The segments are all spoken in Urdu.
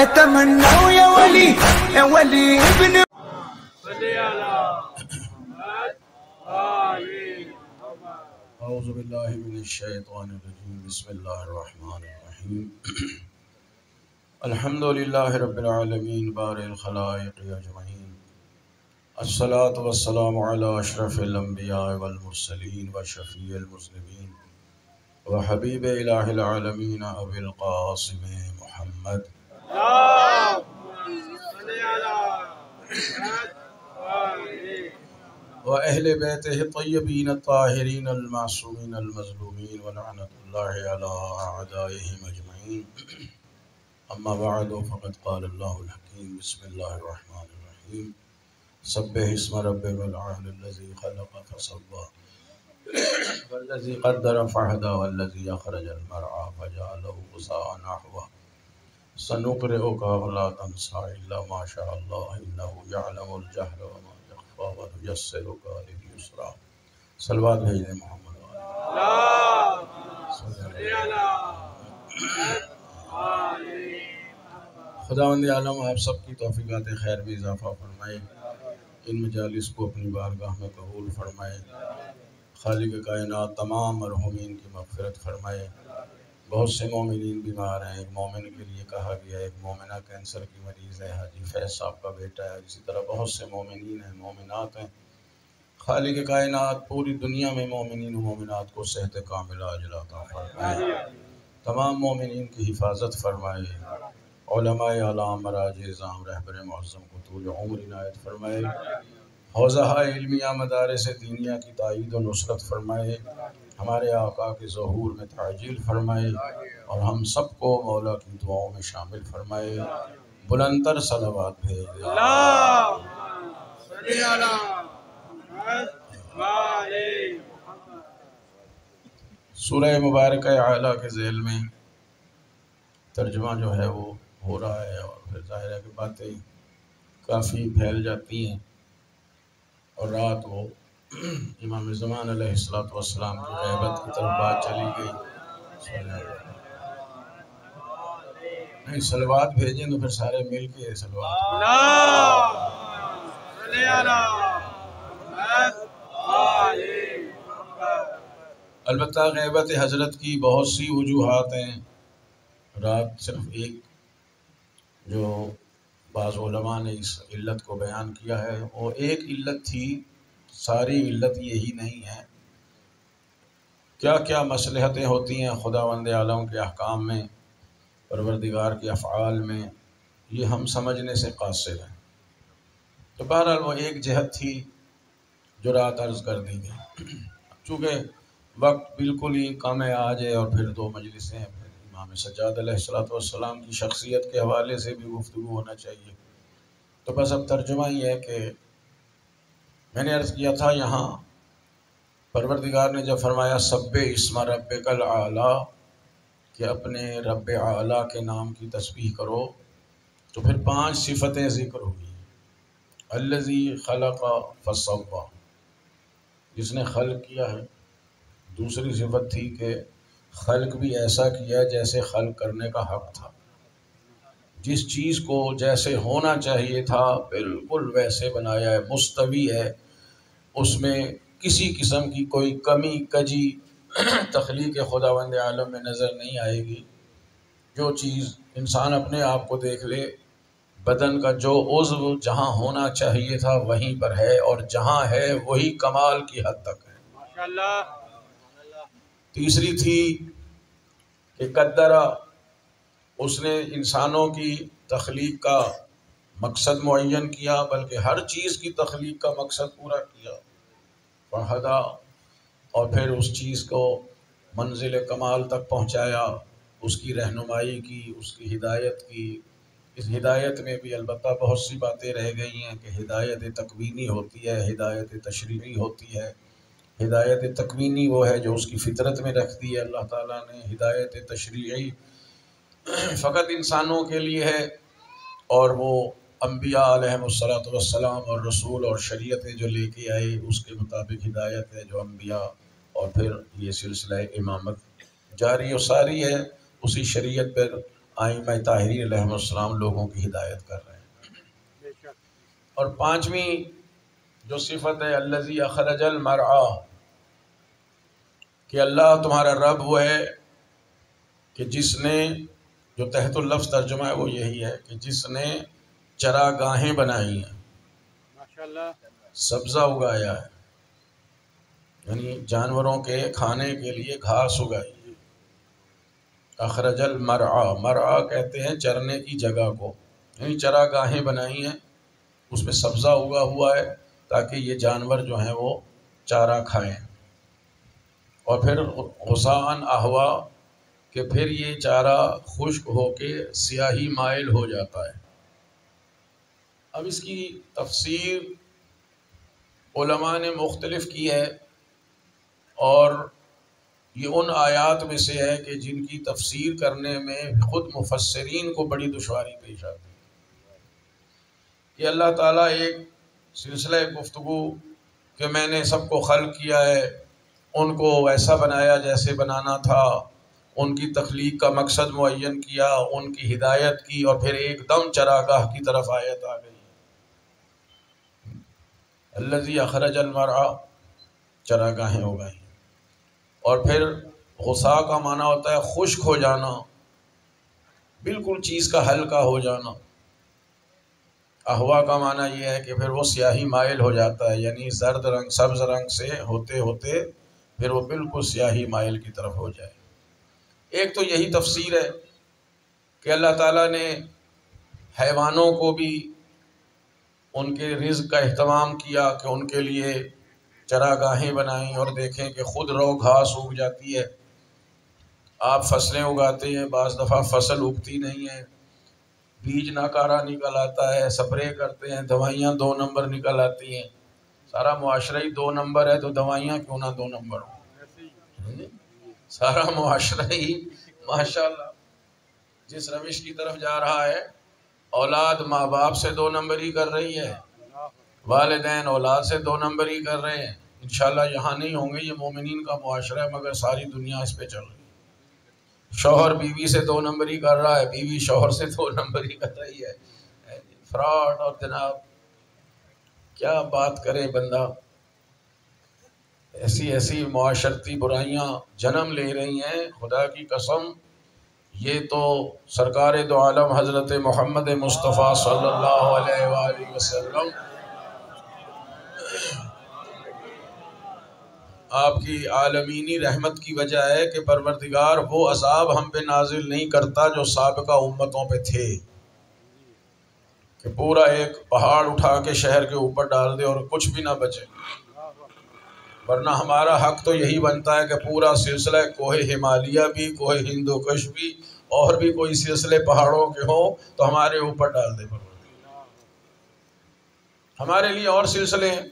اتمنى يا ولي يا ولي ابن اعوذ باللہ من الشیطان الرجیم بسم اللہ الرحمن الرحیم الحمد للہ رب العالمین بارئ الخلائق اجمعین الصلاة والسلام علی اشرف الانبیاء والمرسلین وشفیع المذنبین وحبیب الہ العالمین ابی القاسم محمد وأهل بيته الطيبين الطاهرين المعصومين المظلومين ولعنة الله على أعدائهم أجمعين أما بعد فقد قال الله الحكيم بسم الله الرحمن الرحيم سبح اسم ربك الأعلى الذي خلق فسوى والذي قدر فهدى والذي أخرج المرعى فجعله غثاء نحوه سنقرئك فلا تنسى إلا ما شاء الله إنه يعلم الجهر وما وَنُيَسِّرُكَ لِلْيُسْرَى صلوات بھیج دیں محمد خداوند عالم آپ سب کی توفیقات خیر میں اضافہ فرمائے، ان مجالس کو اپنی بارگاہ میں قبول فرمائے، خالق کائنات تمام مرحومین کی مغفرت فرمائے۔ بہت سے مومنین بیمار ہیں، ایک مومن کے لیے کہا گیا ہے، ایک مومنہ کینسر کی مریض ہے، حاجی فیض صاحب کا بیٹا ہے، اسی طرح بہت سے مومنین ہیں، مومنات ہیں۔ خالق کائنات پوری دنیا میں مومنین و مومنات کو صحت کاملہ عاجلہ عطا فرمائے، تمام مومنین کی حفاظت فرمائے، علماء اعلام مراجع اعظام رہبر معظم کو طول عمر عنایت فرمائے، حوزہ علمیہ مدارس دینیہ کی تائید و نصرت فرمائے، ہمارے آقا کے ظہور میں تعجیل فرمائے اور ہم سب کو مولا کی دعاؤں میں شامل فرمائے۔ بلندتر صلوات بھیج دے۔ سورہ مبارکہ اعلیٰ کے ذیل میں ترجمہ جو ہے وہ ہو رہا ہے، اور پھر ظاہر ہے کہ باتیں کافی پھیل جاتی ہیں، اور رات وہ امام زمان علیہ السلام کی غیبت کی طرف بات چلی گئی۔ نہیں صلوات بھیجیں تو پھر سارے مل کے صلوات۔ البتہ غیبت حضرت کی بہت سی وجوہات ہیں، رات صرف ایک جو بعض علماء نے اس علت کو بیان کیا ہے وہ ایک علت تھی، ساری علت یہی نہیں ہے۔ کیا کیا مصلحتیں ہوتی ہیں خداوند عالم کے احکام میں، پروردگار کے افعال میں، یہ ہم سمجھنے سے قاصر ہیں۔ تو بہرحال وہ ایک جہت تھی جو رات عرض کر دی گئی۔ چونکہ وقت بالکل ہی کم ہے آج ہے، اور پھر دو مجلسیں ہیں، پھر امام سجاد علیہ السلام کی شخصیت کے حوالے سے بھی گفتگو ہونا چاہیے، تو بس اب ترجمہ ہی ہے کہ میں نے عرض کیا تھا یہاں پروردگار نے جب فرمایا سبح اسم ربک الاعلی کہ اپنے رب اعلیٰ کے نام کی تسبیح کرو، تو پھر 5 صفتیں ذکر ہوئی۔ الذی خلق فسوی، جس نے خلق کیا ہے۔ دوسری صفت تھی کہ خلق بھی ایسا کیا جیسے خلق کرنے کا حق تھا، جس چیز کو جیسے ہونا چاہیے تھا بالکل ویسے بنایا ہے، مستوی ہے، اس میں کسی قسم کی کوئی کمی کجی تخلیق خداوند عالم میں نظر نہیں آئے گی۔ جو چیز انسان اپنے آپ کو دیکھ لے، بدن کا جو عضو جہاں ہونا چاہیے تھا وہیں پر ہے، اور جہاں ہے وہی کمال کی حد تک ہے۔ ماشاءاللہ۔ تیسری تھی کہ قدرہ، اس نے انسانوں کی تخلیق کا مقصد معین کیا، بلکہ ہر چیز کی تخلیق کا مقصد پورا کیا، فہدا، اور پھر اس چیز کو منزل کمال تک پہنچایا، اس کی رہنمائی کی، اس کی ہدایت کی۔ اس ہدایت میں بھی البتہ بہت سی باتیں رہ گئی ہیں کہ ہدایت تکوینی ہوتی ہے، ہدایت تشریعی ہوتی ہے۔ ہدایت تکوینی وہ ہے جو اس کی فطرت میں رکھ دی ہے اللہ تعالیٰ نے، ہدایت تشریعی فقط انسانوں کے لیے ہے، اور وہ انبیاء علیہم السلام اور رسول اور شریعتیں جو لے کے آئے اس کے مطابق ہدایت ہے جو انبیاء، اور پھر یہ سلسلہ امامت جاری و ساری ہے، اسی شریعت پر ائمہ طاہرین علیہم السلام لوگوں کی ہدایت کر رہے ہیں۔ اور پانچویں جو صفت ہے الذی اخرج المرعی، کہ اللہ تمہارا رب وہ ہے کہ جس نے، جو تحت اللفظ ترجمہ ہے وہ یہی ہے کہ جس نے چراگاہیں بنائی ہیں، ماشاءاللہ، سبزہ اگایا ہے، یعنی جانوروں کے کھانے کے لیے گھاس اگائی۔ اخرج المرعی، مرعی کہتے ہیں چرنے کی جگہ کو، یعنی چراگاہیں بنائی ہیں، اس میں سبزہ اگا ہوا ہے تاکہ یہ جانور جو ہیں وہ چارہ کھائیں۔ اور پھر غثاءً احوا، کہ پھر یہ چارہ خشک ہو کے سیاہی مائل ہو جاتا ہے۔ اب اس کی تفسیر علماء نے مختلف کی ہے، اور یہ ان آیات میں سے ہے کہ جن کی تفسیر کرنے میں خود مفسرین کو بڑی دشواری پیش آتی ہے کہ اللہ تعالیٰ ایک سلسلہ گفتگو کہ میں نے سب کو خلق کیا ہے، ان کو ویسا بنایا جیسے بنانا تھا، ان کی تخلیق کا مقصد معین کیا، ان کی ہدایت کی، اور پھر ایک دم چراگاہ کی طرف آیت آ گئی، الذی اخرج المرعی، چراگاہیں ہو گئی۔ اور پھر غصا کا معنی ہوتا ہے خشک ہو جانا، بالکل چیز کا ہلکا ہو جانا۔ احوا کا معنی یہ ہے کہ پھر وہ سیاہی مائل ہو جاتا ہے، یعنی زرد رنگ سبز رنگ سے ہوتے ہوتے پھر وہ بالکل سیاہی مائل کی طرف ہو جائے۔ ایک تو یہی تفسیر ہے کہ اللہ تعالیٰ نے حیوانوں کو بھی ان کے رزق کا اہتمام کیا کہ ان کے لیے چراگاہیں بنائیں، اور دیکھیں کہ خود رو گھاس اگ جاتی ہے۔ آپ فصلیں اگاتے ہیں، بعض دفعہ فصل اگتی نہیں ہے، بیج ناکارہ نکل آتا ہے، سپرے کرتے ہیں، دوائیاں 2 نمبر نکل آتی ہیں۔ سارا معاشرہ ہی 2 نمبر ہے تو دوائیاں کیوں نہ 2 نمبر ہوں؟ سارا معاشرہ ہی ماشاءاللہ جس روش کی طرف جا رہا ہے، اولاد ماں باپ سے 2 نمبر ہی کر رہی ہے، والدین اولاد سے 2 نمبر ہی کر رہے ہیں۔ انشاءاللہ یہاں نہیں ہوں گے، یہ مومنین کا معاشرہ ہے، مگر ساری دنیا اس پہ چل رہی ہے۔ شوہر بیوی سے 2 نمبر ہی کر رہا ہے، بیوی شوہر سے 2 نمبر ہی کر رہی ہے۔ فراڈ، اور جناب کیا بات کرے بندہ، ایسی ایسی معاشرتی برائیاں جنم لے رہی ہیں، خدا کی قسم۔ یہ تو سرکار دو عالم حضرت محمد مصطفیٰ صلی اللہ علیہ وآلہ وسلم آپ کی عالمینی رحمت کی وجہ ہے کہ پروردگار وہ عذاب ہم پہ نازل نہیں کرتا جو سابقہ امتوں پہ تھے، کہ پورا ایک پہاڑ اٹھا کے شہر کے اوپر ڈال دے اور کچھ بھی نہ بچے۔ ورنہ ہمارا حق تو یہی بنتا ہے کہ پورا سلسلہ کوہ ہمالیہ بھی، کوہ ہندوکش بھی، اور بھی کوئی سلسلے پہاڑوں کے ہوں تو ہمارے اوپر ڈال دے۔ ہمارے لیے اور سلسلے ہیں،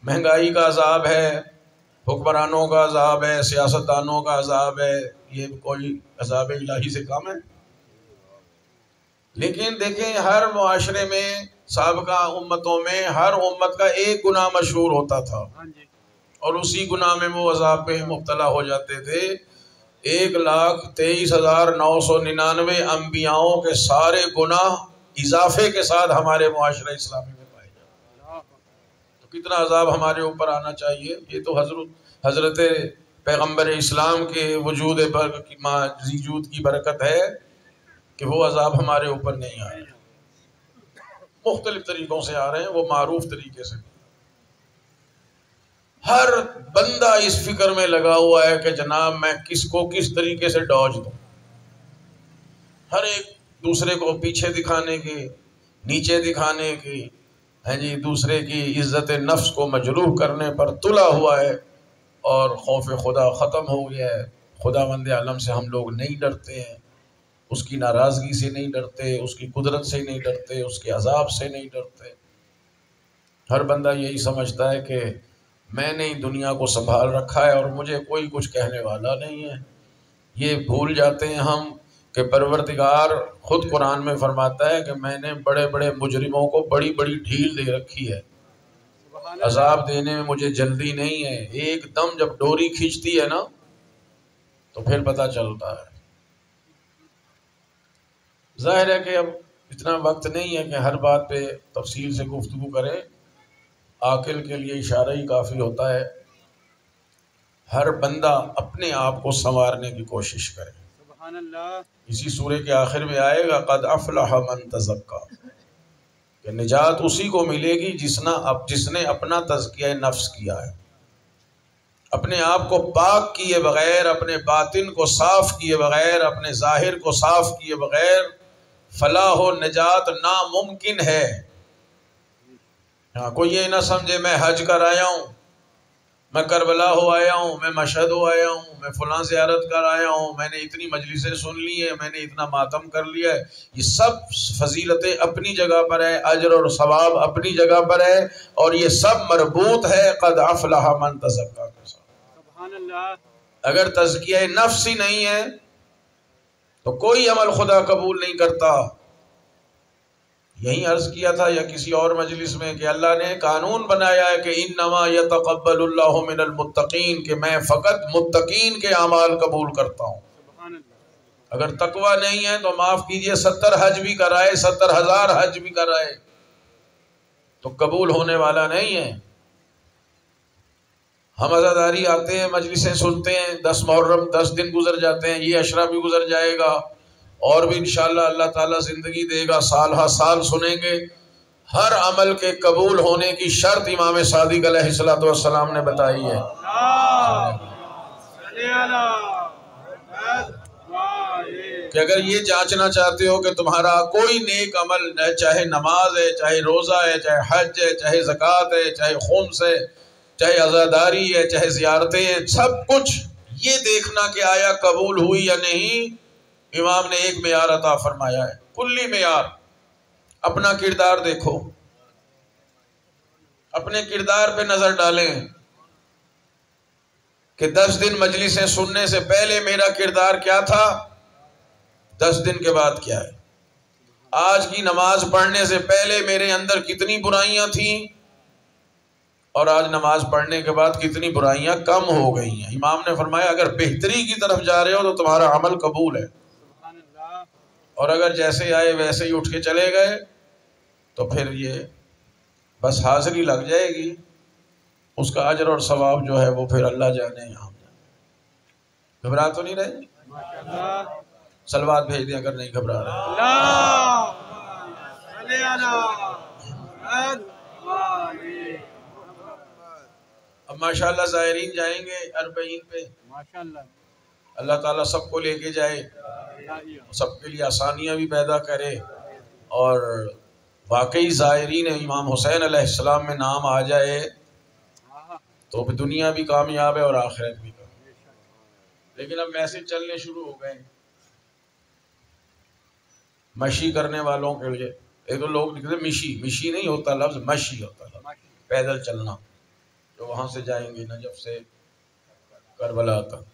مہنگائی کا عذاب ہے، حکمرانوں کا عذاب ہے، سیاستدانوں کا عذاب ہے، یہ کوئی عذاب الہی سے کم ہے؟ لیکن دیکھیں ہر معاشرے میں، سابقہ امتوں میں ہر امت کا ایک گناہ مشہور ہوتا تھا، اور اسی گناہ میں وہ عذاب پہ مبتلا ہو جاتے تھے۔ 1,23,999 انبیاؤں کے سارے گناہ اضافے کے ساتھ ہمارے معاشرہ اسلامی میں پائے جاتے ہیں، تو کتنا عذاب ہمارے اوپر آنا چاہیے۔ یہ تو حضرت پیغمبر اسلام کے وجود کی برکت ہے کہ وہ عذاب ہمارے اوپر نہیں آ رہے، مختلف طریقوں سے آ رہے ہیں، وہ معروف طریقے سے۔ ہر بندہ اس فکر میں لگا ہوا ہے کہ جناب میں کس کو کس طریقے سے ڈاج دوں، ہر ایک دوسرے کو پیچھے دکھانے کی، نیچے دکھانے کی، جی دوسرے کی عزت نفس کو مجروح کرنے پر تلا ہوا ہے، اور خوف خدا ختم ہو گیا ہے۔ خداوند عالم سے ہم لوگ نہیں ڈرتے ہیں، اس کی ناراضگی سے نہیں ڈرتے، اس کی قدرت سے نہیں ڈرتے، اس کے عذاب سے نہیں ڈرتے۔ ہر بندہ یہی سمجھتا ہے کہ میں نے دنیا کو سنبھال رکھا ہے اور مجھے کوئی کچھ کہنے والا نہیں ہے۔ یہ بھول جاتے ہیں ہم کہ پروردگار خود قرآن میں فرماتا ہے کہ میں نے بڑے بڑے مجرموں کو بڑی بڑی ڈھیل دے رکھی ہے، عذاب دینے میں مجھے جلدی نہیں ہے۔ ایک دم جب ڈوری کھینچتی ہے نا تو پھر پتہ چلتا ہے۔ ظاہر ہے کہ اب اتنا وقت نہیں ہے کہ ہر بات پہ تفصیل سے گفتگو کریں، عاقل کے لیے اشارہ ہی کافی ہوتا ہے۔ ہر بندہ اپنے آپ کو سنوارنے کی کوشش کرے۔ سبحان اللہ۔ اسی سورے کے آخر میں آئے گا قد افلح من تزکا، کہ نجات اسی کو ملے گی جس نے اپنا تزکیہ نفس کیا ہے، اپنے آپ کو پاک کیے بغیر، اپنے باطن کو صاف کیے بغیر، اپنے ظاہر کو صاف کیے بغیر فلاح و نجات ناممکن ہے۔ کوئی یہ نہ سمجھے میں حج کر آیا ہوں، میں کربلا ہو آیا ہوں، میں مشہد ہو آیا ہوں، میں فلاں زیارت کر آیا ہوں، میں نے اتنی مجلسیں سن لی ہیں، میں نے اتنا ماتم کر لیا ہے۔ یہ سب فضیلتیں اپنی جگہ پر ہے، اجر اور ثواب اپنی جگہ پر ہے، اور یہ سب مربوط ہے قد افلح من تزکا کے ساتھ۔ سبحان اللہ۔ اگر تزکیہ نفس ہی نہیں ہے تو کوئی عمل خدا قبول نہیں کرتا۔ یہی عرض کیا تھا یا کسی اور مجلس میں کہ اللہ نے قانون بنایا ہے کہ انما یتقبل اللہ من المتقین، کہ میں فقط متقین کے اعمال قبول کرتا ہوں۔ سبحان اللہ۔ اگر تقوی نہیں ہے تو معاف کیجئے 70 حج بھی کرائے، 70,000 حج بھی کرائے تو قبول ہونے والا نہیں ہے۔ ہم عزاداری آتے ہیں، مجلسیں سنتے ہیں، 10 محرم 10 دن گزر جاتے ہیں، یہ عشرہ بھی گزر جائے گا، اور بھی انشاءاللہ اللہ تعالیٰ زندگی دے گا، سال ہا سال سنیں گے۔ ہر عمل کے قبول ہونے کی شرط امام صادق علیہ السلام نے بتائی ہے۔ کہ اگر یہ جانچنا چاہتے ہو کہ تمہارا کوئی نیک عمل ہے، چاہے نماز ہے، چاہے روزہ ہے، چاہے حج ہے، چاہے زکوٰۃ ہے، چاہے خمس ہے، چاہے عزاداری ہے، چاہے زیارتیں ہیں، سب کچھ یہ دیکھنا کہ آیا قبول ہوئی یا نہیں، امام نے ایک معیار عطا فرمایا ہے، کلی معیار۔ اپنا کردار دیکھو، اپنے کردار پہ نظر ڈالیں کہ 10 دن مجلسیں سننے سے پہلے میرا کردار کیا تھا، 10 دن کے بعد کیا ہے۔ آج کی نماز پڑھنے سے پہلے میرے اندر کتنی برائیاں تھیں، اور آج نماز پڑھنے کے بعد کتنی برائیاں کم ہو گئی ہیں۔ امام نے فرمایا اگر بہتری کی طرف جا رہے ہو تو تمہارا عمل قبول ہے، اور اگر جیسے آئے ویسے ہی اٹھ کے چلے گئے تو پھر یہ بس حاضری لگ جائے گی، اس کا اجر اور ثواب جو ہے وہ پھر اللہ جانے یہاں جانے۔ گھبرا تو نہیں رہے؟ صلوات بھیج دیں اگر نہیں گھبرا رہے۔ اب ماشاءاللہ زائرین جائیں گے 40 پہ، اللہ تعالیٰ سب کو لے کے جائے، سب کے لیے آسانیاں بھی پیدا کرے، اور واقعی زائرین امام حسین علیہ السلام میں نام آ جائے تو دنیا بھی کامیاب ہے اور آخرت بھی کامیاب۔ لیکن اب میسج چلنے شروع ہو گئے مشی کرنے والوں کے لیے۔ ایک تو لوگ لکھتے مشی نہیں ہوتا لفظ، مشی ہوتا لفظ، پیدل چلنا، جو وہاں سے جائیں گے نجف سے کربلا تک۔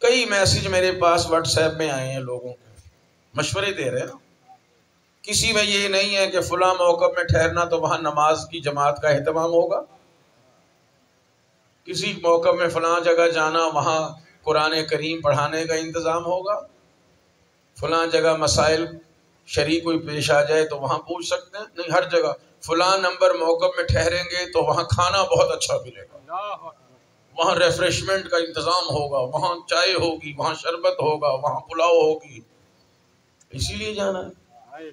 کئی میسج میرے پاس واٹس ایپ میں آئے ہیں، لوگوں کے مشورے دے رہے ہیں۔ کسی میں یہ نہیں ہے کہ فلاں موقع میں ٹھہرنا تو وہاں نماز کی جماعت کا اہتمام ہوگا، کسی موقع میں فلاں جگہ جانا وہاں قرآن کریم پڑھانے کا انتظام ہوگا، فلاں جگہ مسائل شرعی کوئی پیش آ جائے تو وہاں پوچھ سکتے ہیں، نہیں، ہر جگہ فلاں نمبر موقع میں ٹھہریں گے تو وہاں کھانا بہت اچھا ملے گا، وہاں ریفریشمنٹ کا انتظام ہوگا، وہاں چائے ہوگی، وہاں شربت ہوگا، وہاں پلاؤ ہوگی، اسی لیے جانا ہے۔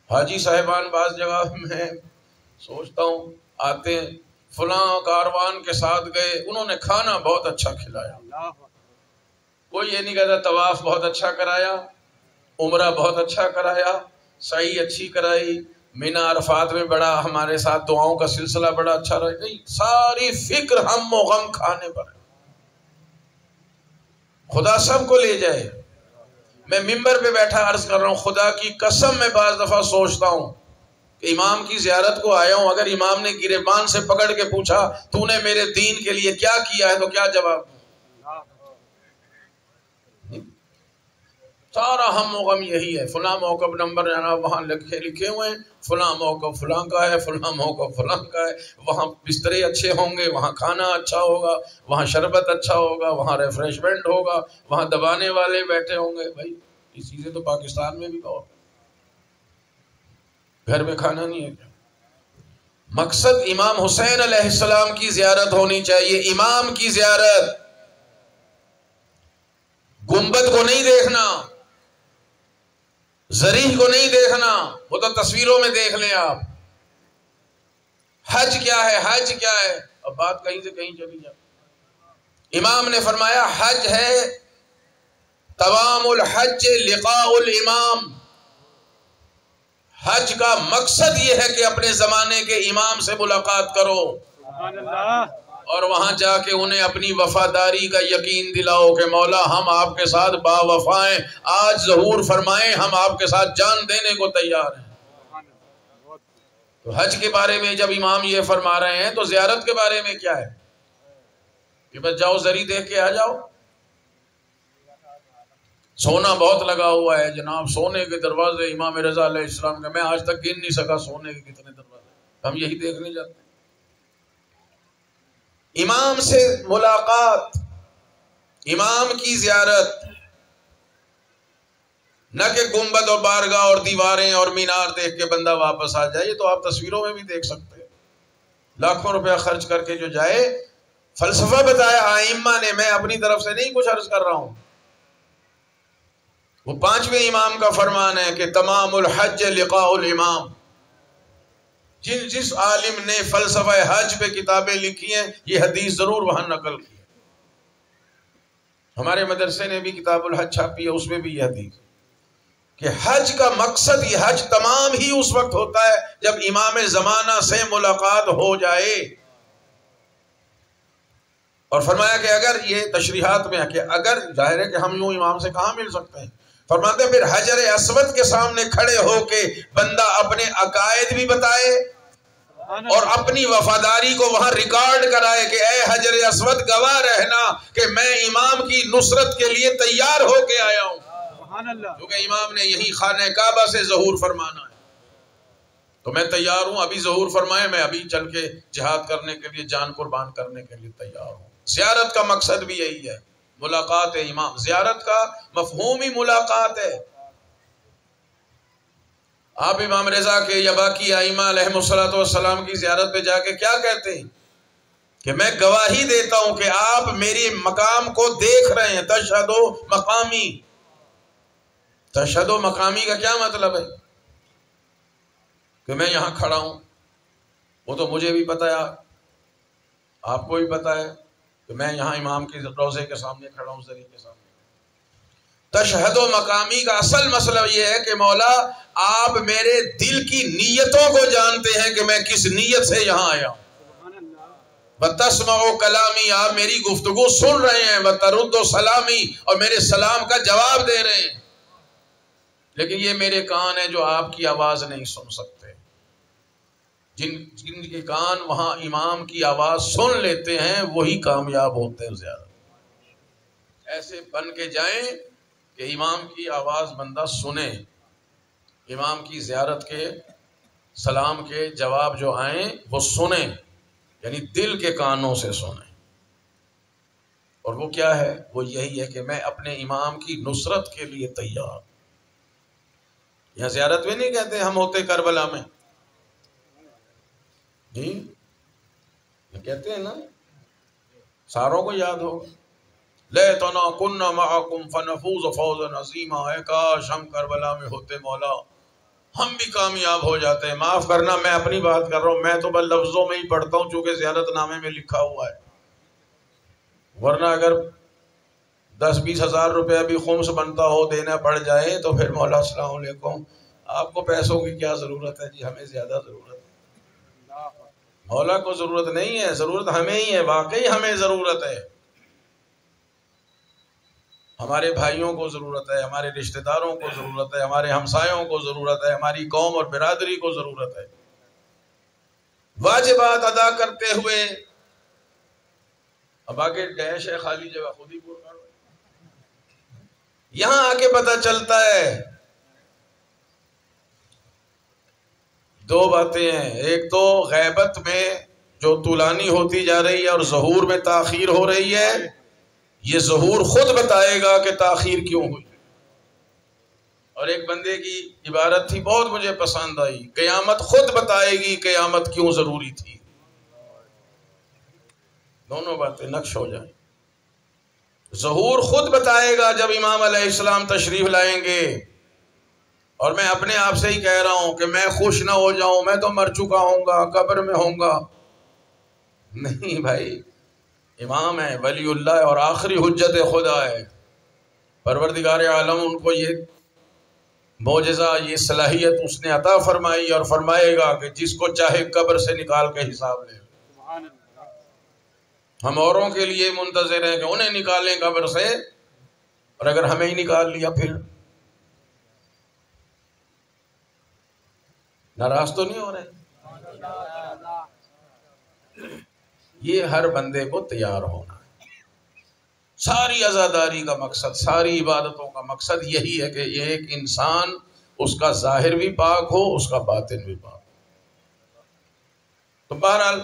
حاجی صاحبان بعض جگہ میں سوچتا ہوں آتے ہیں، فلاں کاروان کے ساتھ گئے، انہوں نے کھانا بہت اچھا کھلایا، کوئی یہ نہیں کہتا طواف بہت اچھا کرایا، عمرہ بہت اچھا کرایا، سعی اچھی کرائی، مینا عرفات میں بڑا ہمارے ساتھ دعاؤں کا سلسلہ بڑا اچھا رہا، نہیں، ساری فکر ہم و غم کھانے پر ہے۔ خدا سب کو لے جائے۔ میں ممبر پہ بیٹھا عرض کر رہا ہوں، خدا کی قسم میں بعض دفعہ سوچتا ہوں کہ امام کی زیارت کو آیا ہوں، اگر امام نے گریبان سے پکڑ کے پوچھا تو نے میرے دین کے لیے کیا کیا ہے تو کیا جواب؟ سارا ہم و غم یہی ہے، فلاں موقف نمبر جناب وہاں لکھے ہوئے ہیں، فلاں موقف فلاں کا ہے، فلاں موقف فلاں کا ہے، وہاں بسترے اچھے ہوں گے، وہاں کھانا اچھا ہوگا، وہاں شربت اچھا ہوگا، وہاں ریفریشمنٹ ہوگا، وہاں دبانے والے بیٹھے ہوں گے۔ بھائی یہ چیزیں تو پاکستان میں بھی بہت گھر میں کھانا نہیں ہے کیا؟ مقصد امام حسین علیہ السلام کی زیارت ہونی چاہیے، امام کی زیارت، گنبد کو نہیں دیکھنا، ضریح کو نہیں دیکھنا، وہ تو تصویروں میں دیکھ لیں آپ۔ حج کیا ہے، حج کیا ہے، اب بات کہیں سے کہیں چلی جائے۔ امام نے فرمایا حج ہے تمام الحج لقاء الامام، حج کا مقصد یہ ہے کہ اپنے زمانے کے امام سے ملاقات کرو سبحان اللہ، اور وہاں جا کے انہیں اپنی وفاداری کا یقین دلاؤ کہ مولا ہم آپ کے ساتھ با وفائیں، آج ظہور فرمائیں ہم آپ کے ساتھ جان دینے کو تیار ہیں۔ سبحان اللہ، بہت تو حج کے بارے میں جب امام یہ فرما رہے ہیں تو زیارت کے بارے میں کیا ہے کہ بس جاؤ زری دیکھ کے آ جاؤ۔ سونا بہت لگا ہوا ہے جناب، سونے کے دروازے امام رضا علیہ السلام کے، میں آج تک گن نہیں سکا سونے کے کتنے دروازے، ہم یہی دیکھنے جاتے ہیں۔ امام سے ملاقات، امام کی زیارت، نہ کہ گنبد اور بارگاہ اور دیواریں اور مینار دیکھ کے بندہ واپس آ جائے، یہ تو آپ تصویروں میں بھی دیکھ سکتے ہیں۔ لاکھوں روپیہ خرچ کر کے جو جائے، فلسفہ بتایا ائمہ نے، میں اپنی طرف سے نہیں کچھ عرض کر رہا ہوں، وہ پانچویں امام کا فرمان ہے کہ تمام الحج لقاء الامام۔ جس عالم نے فلسفہ حج پہ کتابیں لکھی ہیں یہ حدیث ضرور وہاں نقل کی ہے۔ ہمارے مدرسے نے بھی کتاب الحج چھاپی ہے، اس میں بھی یہ حدیث کہ حج کا مقصد، یہ حج تمام ہی اس وقت ہوتا ہے جب امام زمانہ سے ملاقات ہو جائے۔ اور فرمایا کہ اگر یہ تشریحات میں ہے کہ اگر ظاہر ہے کہ ہم یوں امام سے کہاں مل سکتے ہیں، فرماتے ہیں پھر حجر اسود کے سامنے کھڑے ہو کے بندہ اپنے عقائد بھی بتائے اور اپنی وفاداری کو وہاں ریکارڈ کرائے کہ اے حجر اسود گواہ رہنا کہ میں امام کی نصرت کے لیے تیار ہو کے آیا ہوں، سبحان اللہ، کیونکہ امام نے یہی خانہ کعبہ سے ظہور فرمانا ہے، تو میں تیار ہوں، ابھی ظہور فرمائے، میں ابھی چل کے جہاد کرنے کے لیے، جان قربان کرنے کے لیے تیار ہوں۔ زیارت کا مقصد بھی یہی ہے، ملاقات امام، زیارت کا مفہوم ہی ملاقات ہے۔ آپ امام رضا کے یا باقی ائمہ علیہ السلام کی زیارت پہ جا کے کیا کہتے ہیں کہ میں گواہی دیتا ہوں کہ آپ میری مقام کو دیکھ رہے ہیں، تشہدو مقامی۔ تشہدو مقامی کا کیا مطلب ہے کہ میں یہاں کھڑا ہوں، وہ تو مجھے بھی پتا ہے، آپ کو بھی پتا ہے کہ میں یہاں امام کے روضے کے سامنے کھڑا ہوں، زری کے سامنے۔ تشہد و مقامی کا اصل مسئلہ یہ ہے کہ مولا آپ میرے دل کی نیتوں کو جانتے ہیں کہ میں کس نیت سے یہاں آیا ہوں۔ سبحان اللہ، وَتَسْمَعُ کلامی، آپ میری گفتگو سن رہے ہیں، وَتَرُدُّ سلامی، اور میرے سلام کا جواب دے رہے ہیں، لیکن یہ میرے کان ہیں جو آپ کی آواز نہیں سن سکتے۔ جن کے کان وہاں امام کی آواز سن لیتے ہیں وہی کامیاب ہوتے ہیں زیادہ۔ ایسے بن کے جائیں کہ امام کی آواز بندہ سنے، امام کی زیارت کے سلام کے جواب جو آئیں وہ سنیں، یعنی دل کے کانوں سے سنیں۔ اور وہ کیا ہے؟ وہ یہی ہے کہ میں اپنے امام کی نصرت کے لیے تیار۔ یہاں زیارت میں نہیں کہتے ہم ہوتے کربلا میں، جی یہ کہتے ہیں نا، ساروں کو یاد ہوگا، لیتنا کننا معکم فنفوز فوزا عظیما، اے کاش ہم کربلا میں ہوتے مولا، ہم بھی کامیاب ہو جاتے ہیں۔ معاف کرنا میں اپنی بات کر رہا ہوں، میں تو بس لفظوں میں ہی پڑھتا ہوں چونکہ زیارت نامے میں لکھا ہوا ہے، ورنہ اگر 10-20 ہزار روپیہ بھی خمس بنتا ہو دینا پڑ جائے تو پھر مولا السلام علیکم، آپ کو پیسوں کی کیا ضرورت ہے جی، ہمیں زیادہ ضرورت ہے، مولا کو ضرورت نہیں ہے، ضرورت ہمیں ہی ہے، واقعی ہمیں ضرورت ہے، ہمارے بھائیوں کو ضرورت ہے، ہمارے رشتہ داروں کو ضرورت ہے، ہمارے ہمسایوں کو ضرورت ہے، ہماری قوم اور برادری کو ضرورت ہے۔ واجبات ادا کرتے ہوئے اب آگے ڈیش ہے، خالی جگہ خود ہی پور کر، یہاں آ کے پتہ چلتا ہے دو باتیں ہیں، ایک تو غیبت میں جو طولانی ہوتی جا رہی ہے اور ظہور میں تاخیر ہو رہی ہے، یہ ظہور خود بتائے گا کہ تاخیر کیوں ہوئی۔ اور ایک بندے کی عبارت تھی بہت مجھے پسند آئی، قیامت خود بتائے گی قیامت کیوں ضروری تھی۔ دونوں باتیں نقش ہو جائیں۔ ظہور خود بتائے گا جب امام علیہ السلام تشریف لائیں گے، اور میں اپنے آپ سے ہی کہہ رہا ہوں کہ میں خوش نہ ہو جاؤں، میں تو مر چکا ہوں گا، قبر میں ہوں گا۔ نہیں بھائی، امام ہے، ولی اللہ ہے، اور آخری حجت خدا ہے۔ پروردگار عالم ان کو یہ معجزہ، یہ صلاحیت اس نے عطا فرمائی، اور فرمائے گا کہ جس کو چاہے قبر سے نکال کے حساب لے۔ سبحان اللہ۔ ہم اوروں کے لیے منتظر ہیں کہ انہیں نکالیں قبر سے، اور اگر ہمیں ہی نکال لیا پھر ناراض تو نہیں ہو رہے؟ یہ ہر بندے کو تیار ہونا ہے۔ ساری عزاداری کا مقصد، ساری عبادتوں کا مقصد یہی ہے کہ ایک انسان، اس کا ظاہر بھی پاک ہو، اس کا باطن بھی پاک ہو۔ تو بہرحال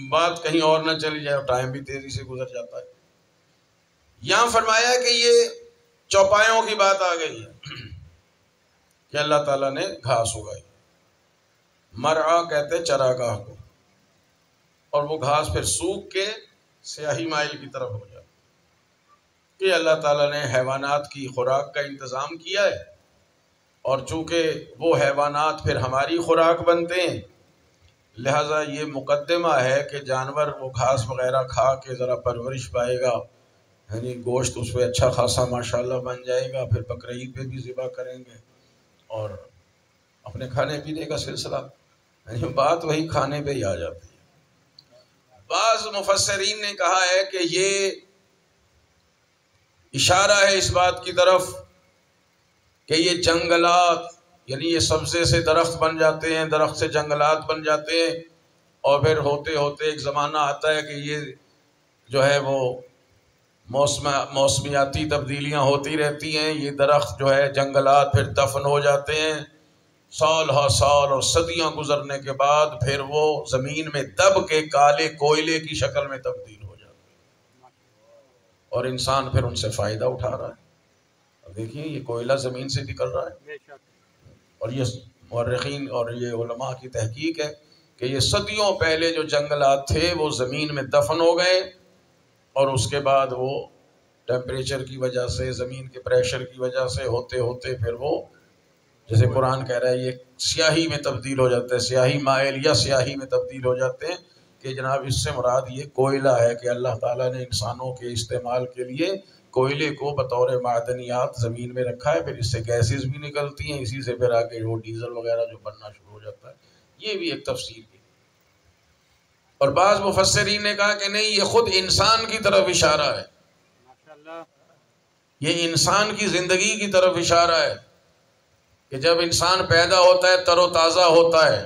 بات کہیں اور نہ چلی جائے، اور ٹائم بھی تیزی سے گزر جاتا ہے۔ یہاں فرمایا کہ یہ چوپایوں کی بات آ گئی ہے کہ اللہ تعالیٰ نے گھاس اگائی، مرعا کہتے چراگاہ کو، اور وہ گھاس پھر سوکھ کے سیاہی مائل کی طرف ہو جاتی کہ اللہ تعالیٰ نے حیوانات کی خوراک کا انتظام کیا ہے، اور چونکہ وہ حیوانات پھر ہماری خوراک بنتے ہیں، لہٰذا یہ مقدمہ ہے کہ جانور وہ گھاس وغیرہ کھا کے ذرا پرورش پائے گا، یعنی گوشت اس پہ اچھا خاصا ماشاءاللہ بن جائے گا، پھر بقرعید پہ بھی ذبح کریں گے، اور اپنے کھانے پینے کا سلسلہ، یعنی بات وہی کھانے پہ ہی آ جاتی ہے۔ بعض مفسرین نے کہا ہے کہ یہ اشارہ ہے اس بات کی طرف کہ یہ جنگلات، یعنی یہ سبزے سے درخت بن جاتے ہیں، درخت سے جنگلات بن جاتے ہیں، اور پھر ہوتے ہوتے ایک زمانہ آتا ہے کہ یہ جو ہے وہ موسمیاتی تبدیلیاں ہوتی رہتی ہیں، یہ درخت جو ہے جنگلات پھر دفن ہو جاتے ہیں، سال ہا سال اور صدیاں گزرنے کے بعد پھر وہ زمین میں دب کے کالے کوئلے کی شکل میں تبدیل ہو جاتے ہیں، اور انسان پھر ان سے فائدہ اٹھا رہا ہے۔ اب دیکھیے یہ کوئلہ زمین سے نکل رہا ہے، بے شک۔ اور یہ مورخین اور یہ علماء کی تحقیق ہے کہ یہ صدیوں پہلے جو جنگلات تھے وہ زمین میں دفن ہو گئے، اور اس کے بعد وہ ٹیمپریچر کی وجہ سے، زمین کے پریشر کی وجہ سے ہوتے ہوتے پھر وہ، جیسے قرآن کہہ رہا ہے، یہ سیاہی میں تبدیل ہو جاتا ہے، سیاہی مائل یا سیاہی میں تبدیل ہو جاتے ہیں، کہ جناب اس سے مراد یہ کوئلہ ہے کہ اللہ تعالیٰ نے انسانوں کے استعمال کے لیے کوئلے کو بطور معدنیات زمین میں رکھا ہے، پھر اس سے گیسز بھی نکلتی ہیں، اسی سے پھر آگے وہ ڈیزل وغیرہ جو بننا شروع ہو جاتا ہے۔ یہ بھی ایک تفسیر کی۔ اور بعض مفسرین نے کہا کہ نہیں، یہ خود انسان کی طرف اشارہ ہے، ماشاءاللہ۔ یہ انسان کی زندگی کی طرف اشارہ ہے کہ جب انسان پیدا ہوتا ہے تر و تازہ ہوتا ہے،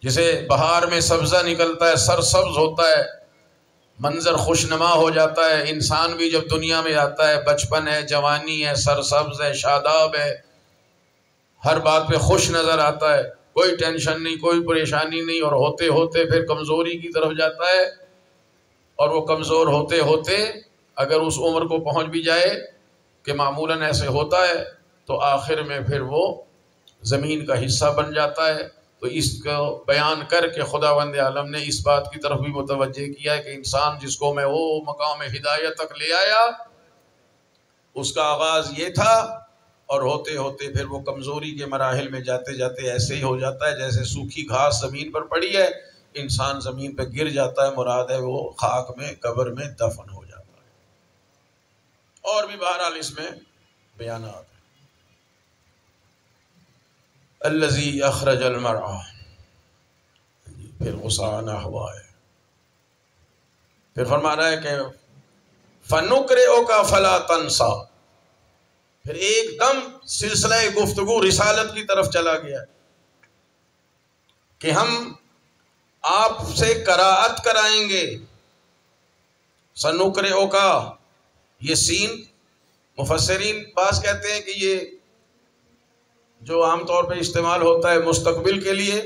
جسے بہار میں سبزہ نکلتا ہے، سرسبز ہوتا ہے، منظر خوشنما ہو جاتا ہے، انسان بھی جب دنیا میں آتا ہے بچپن ہے، جوانی ہے، سرسبز ہے، شاداب ہے، ہر بات پہ خوش نظر آتا ہے، کوئی ٹینشن نہیں، کوئی پریشانی نہیں، اور ہوتے ہوتے پھر کمزوری کی طرف جاتا ہے، اور وہ کمزور ہوتے ہوتے اگر اس عمر کو پہنچ بھی جائے کہ معمولاً ایسے ہوتا ہے، تو آخر میں پھر وہ زمین کا حصہ بن جاتا ہے۔ تو اس کو بیان کر کے خداوند عالم نے اس بات کی طرف بھی متوجہ کیا ہے کہ انسان جس کو میں وہ مقام ہدایت تک لے آیا، اس کا آغاز یہ تھا، اور ہوتے ہوتے پھر وہ کمزوری کے مراحل میں جاتے جاتے ایسے ہی ہو جاتا ہے جیسے سوکھی گھاس زمین پر پڑی ہے، انسان زمین پہ گر جاتا ہے، مراد ہے وہ خاک میں، قبر میں دفن ہو جاتا ہے۔ اور بھی بہرحال اس میں بیانات ہیں۔ الذی اخرج المرعى، پھر غصہ ہوا ہے، پھر فرما رہا ہے کہ فَنُقْرِئُكَ فَلَا تَنْسَى، پھر ایک دم سلسلہ گفتگو رسالت کی طرف چلا گیا کہ ہم آپ سے قراءت کرائیں گے۔ سَنُقْرِئُكَ، یہ سین مفسرین بعض کہتے ہیں کہ یہ جو عام طور پہ استعمال ہوتا ہے مستقبل کے لیے،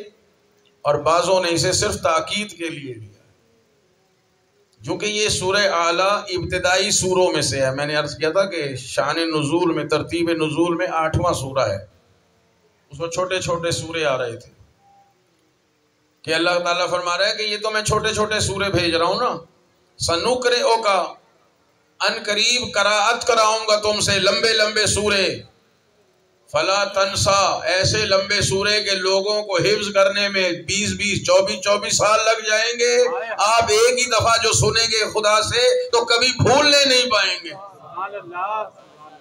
اور بعضوں نے اسے صرف تاکید کے لیے لیا، چونکہ یہ سورہ اعلیٰ ابتدائی سوروں میں سے ہے، میں نے عرض کیا تھا کہ شان نزول میں، ترتیب نزول میں 8واں سورہ ہے، اس میں چھوٹے چھوٹے سورے آ رہے تھے کہ اللہ تعالیٰ فرما رہا ہے کہ یہ تو میں چھوٹے چھوٹے سورے بھیج رہا ہوں نا، سنقرئک ان قریب قراءت کراؤں گا تم سے لمبے لمبے سورے، فلا تنسا، ایسے لمبے سورے کے لوگوں کو حفظ کرنے میں 20 24 سال لگ جائیں گے، آپ ایک ہی دفعہ جو سنیں گے خدا سے تو کبھی بھولنے نہیں پائیں گے۔ سبحان اللہ،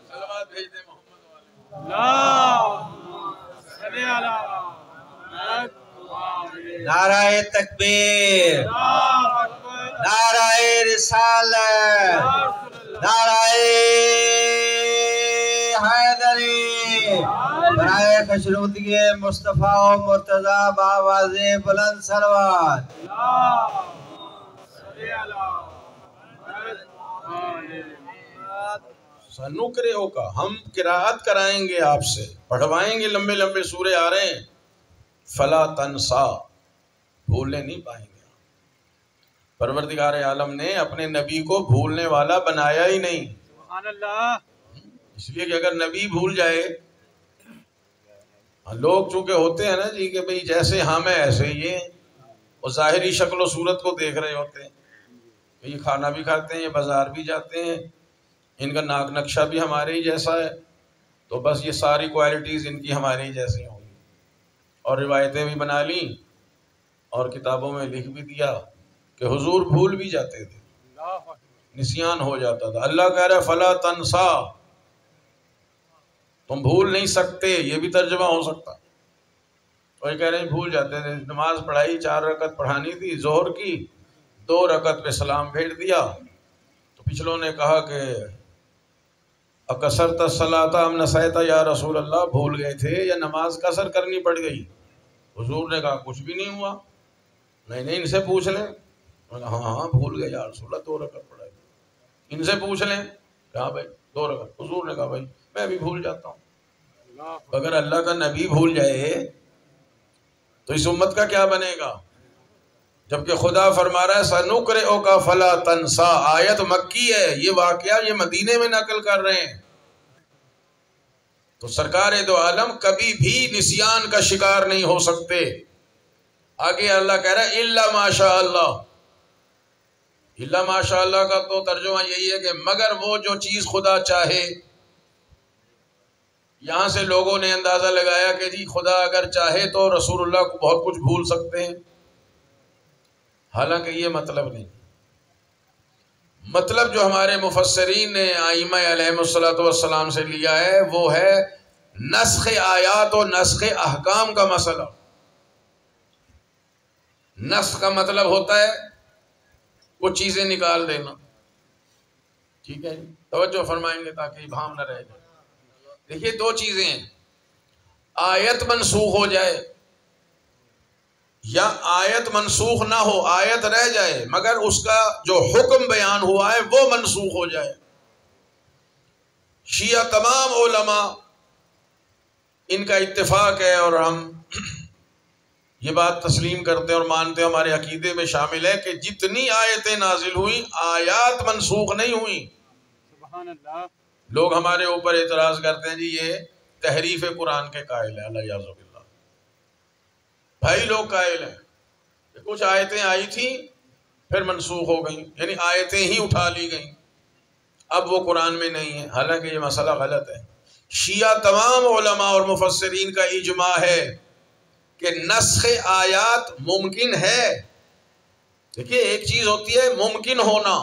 سلوات بھیج دیں محمد والے۔ اللہ صلی اللہ نعرہ تکبیر، اللہ اکبر، نعرہ رسالت، نعرہ حیدری، برائے خشنودگی مصطفیٰ و مرتضیٰ بآواز بلند صلوات۔ اللہ صلی اللہ سنقرئک، ہم قراءت کرائیں گے آپ سے، پڑھوائیں گے، لمبے لمبے سورے آ رہے ہیں، فلا تنسا، بھولنے نہیں پائیں گے۔ پروردگار عالم نے اپنے نبی کو بھولنے والا بنایا ہی نہیں، سبحان اللہ، اس لیے کہ اگر نبی بھول جائے، لوگ چونکہ ہوتے ہیں نا جی کہ بھئی جیسے ہم ہیں ایسے یہ، وہ ظاہری شکل و صورت کو دیکھ رہے ہوتے ہیں کہ یہ کھانا بھی کھاتے ہیں، یہ بازار بھی جاتے ہیں، ان کا ناک نقشہ بھی ہمارے ہی جیسا ہے، تو بس یہ ساری کوالٹیز ان کی ہمارے ہی جیسی ہوں گی، اور روایتیں بھی بنا لیں اور کتابوں میں لکھ بھی دیا کہ حضور بھول بھی جاتے تھے، اللہ اکبر، نسیان ہو جاتا تھا۔ اللہ کہہ رہا ہے فلا تنسا، تم بھول نہیں سکتے، یہ بھی ترجمہ ہو سکتا۔ اور یہ کہہ رہے ہیں بھول جاتے تھے، نماز پڑھائی 4 رکعت پڑھانی تھی ظہر کی، 2 رکعت پہ سلام بھیج دیا، تو پچھلوں نے کہا کہ اکثرت الصلاۃ ام نسیت یا رسول اللہ، بھول گئے تھے یا نماز قصر کرنی پڑ گئی؟ حضور نے کہا کچھ بھی نہیں ہوا، نہیں ان سے پوچھ لیں، ہاں بھول گئے یا رسول اللہ 2 رکعت پڑھائی، ان سے پوچھ لیں، ہاں بھائی 2 رکعت۔ حضور نے کہا بھائی میں بھی بھول جاتا ہوں۔ اگر اللہ کا نبی بھول جائے تو اس امت کا کیا بنے گا؟ جبکہ خدا فرما رہا ہے سنقرئک فلا تنسا، آیت مکی ہے، یہ واقعہ یہ مدینے میں نقل کر رہے ہیں، تو سرکار دو عالم کبھی بھی نسیان کا شکار نہیں ہو سکتے۔ آگے اللہ کہہ رہا ہے الا ماشاء اللہ، الا ماشاء اللہ کا تو ترجمہ یہی ہے کہ مگر وہ جو چیز خدا چاہے۔ یہاں سے لوگوں نے اندازہ لگایا کہ جی خدا اگر چاہے تو رسول اللہ کو بہت کچھ بھول سکتے ہیں، حالانکہ یہ مطلب نہیں۔ مطلب جو ہمارے مفسرین نے ائمہ علیہم الصلوۃ والسلام سے لیا ہے وہ ہے نسخ آیات و نسخ احکام کا مسئلہ۔ نسخ کا مطلب ہوتا ہے کچھ چیزیں نکال دینا، ٹھیک ہے، توجہ فرمائیں گے تاکہ ابہام نہ رہ جائے۔ دیکھیے 2 چیزیں ہیں، آیت منسوخ ہو جائے یا آیت منسوخ نہ ہو، آیت رہ جائے مگر اس کا جو حکم بیان ہوا ہے وہ منسوخ ہو جائے۔ شیعہ تمام علماء ان کا اتفاق ہے اور ہم یہ بات تسلیم کرتے ہیں اور مانتے ہیں، ہمارے عقیدے میں شامل ہے کہ جتنی آیتیں نازل ہوئیں آیات منسوخ نہیں ہوئیں۔ سبحان اللہ، لوگ ہمارے اوپر اعتراض کرتے ہیں جی یہ تحریف قرآن کے قائل ہیں، اللہ یعذ باللہ۔ بھائی لوگ قائل ہیں کہ کچھ آیتیں آئی تھیں پھر منسوخ ہو گئیں، یعنی آیتیں ہی اٹھا لی گئیں، اب وہ قرآن میں نہیں ہیں، حالانکہ یہ مسئلہ غلط ہے۔ شیعہ تمام علماء اور مفسرین کا اجماع ہے کہ نسخ آیات ممکن ہے۔ دیکھیے ایک چیز ہوتی ہے ممکن ہونا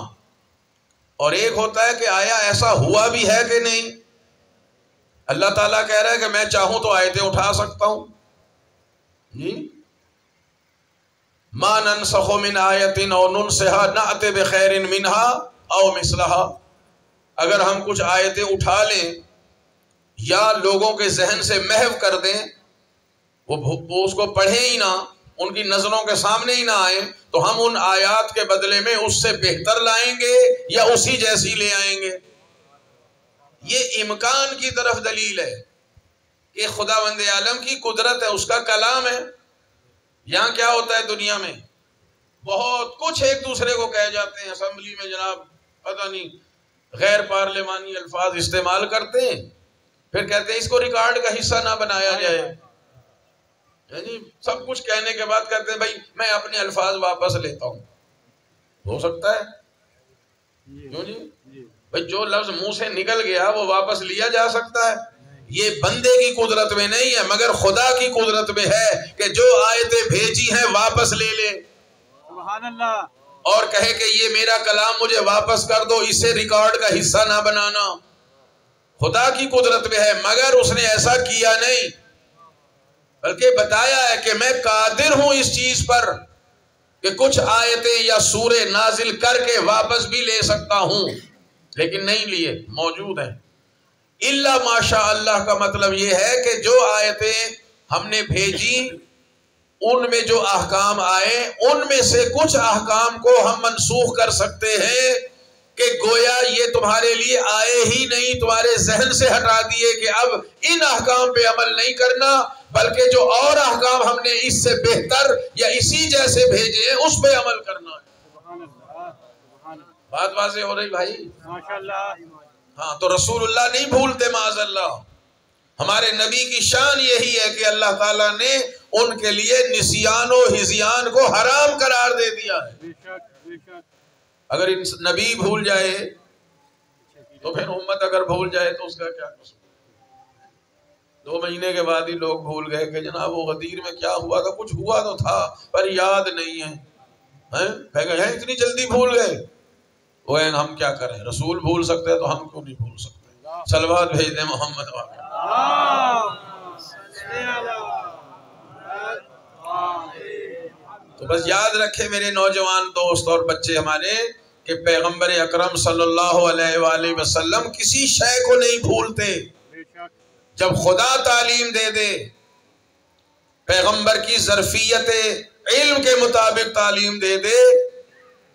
اور ایک ہوتا ہے کہ آیا ایسا ہوا بھی ہے کہ نہیں۔ اللہ تعالیٰ کہہ رہا ہے کہ میں چاہوں تو آیتیں اٹھا سکتا ہوں جی، ما ننسخ من آیت او ننسها نأت بخیر منہا او مثلہا، اگر ہم کچھ آیتیں اٹھا لیں یا لوگوں کے ذہن سے محو کر دیں، وہ اس کو پڑھیں ہی نہ، ان کی نظروں کے سامنے ہی نہ آئیں، تو ہم ان آیات کے بدلے میں اس سے بہتر لائیں گے یا اسی جیسی لے آئیں گے۔ یہ امکان کی طرف دلیل ہے کہ خداوند عالم کی قدرت ہے، اس کا کلام ہے۔ یہاں کیا ہوتا ہے دنیا میں، بہت کچھ ایک دوسرے کو کہہ جاتے ہیں اسمبلی میں، جناب پتہ نہیں غیر پارلیمانی الفاظ استعمال کرتے ہیں، پھر کہتے ہیں اس کو ریکارڈ کا حصہ نہ بنایا جائے. یعنی سب کچھ کہنے کے بعد کہتے ہیں بھائی میں اپنے الفاظ واپس لیتا ہوں. ہو سکتا ہے؟ کیوں جی؟ بھائی جو لفظ منہ سے نکل گیا وہ واپس لیا جا سکتا ہے. یہ بندے کی قدرت میں نہیں ہے مگر خدا کی قدرت میں ہے کہ جو آیتیں بھیجی ہیں واپس لے لے. سبحان اللہ. اور کہے کہ یہ میرا کلام مجھے واپس کر دو، اسے ریکارڈ کا حصہ نہ بنانا. خدا کی قدرت میں ہے مگر اس نے ایسا کیا نہیں، بلکہ بتایا ہے کہ میں قادر ہوں اس چیز پر کہ کچھ آیتیں یا سورے نازل کر کے واپس بھی لے سکتا ہوں، لیکن نہیں لیے، موجود ہیں. الا ماشاء اللہ کا مطلب یہ ہے کہ جو آیتیں ہم نے بھیجی ان میں جو احکام آئے ان میں سے کچھ احکام کو ہم منسوخ کر سکتے ہیں کہ گویا یہ تمہارے لیے آئے ہی نہیں، تمہارے ذہن سے ہٹا دیے کہ اب ان احکام پہ عمل نہیں کرنا، بلکہ جو اور احکام ہم نے اس سے بہتر یا اسی جیسے بھیجے ہیں اس پہ عمل کرنا ہے. سبحان اللہ. سبحان اللہ. بات واضح ہو رہی بھائی؟ ماشاءاللہ. ہاں تو رسول اللہ نہیں بھولتے معاذ اللہ. ہمارے نبی کی شان یہی ہے کہ اللہ تعالیٰ نے ان کے لیے نسیان و ہزیان کو حرام قرار دے دیا ہے. بے شک بے شک. اگر نبی بھول جائے تو پھر امت اگر بھول جائے تو اس کا کیا قصور؟ 2 مہینے کے بعد ہی لوگ بھول گئے کہ جناب وہ غدیر میں کیا ہوا تھا، کچھ ہوا تو تھا پر یاد نہیں ہے. اتنی جلدی بھول گئے. وہ ہم کیا کریں؟ رسول بھول سکتے تو ہم کیوں نہیں بھول سکتے؟ صلوات بھیج دیں محمد واقع. تو بس یاد رکھے میرے نوجوان دوست اور بچے ہمارے کہ پیغمبر اکرم صلی اللہ علیہ وآلہ وسلم کسی شے کو نہیں بھولتے. جب خدا تعلیم دے دے، پیغمبر کی ظرفیت علم کے مطابق تعلیم دے دے،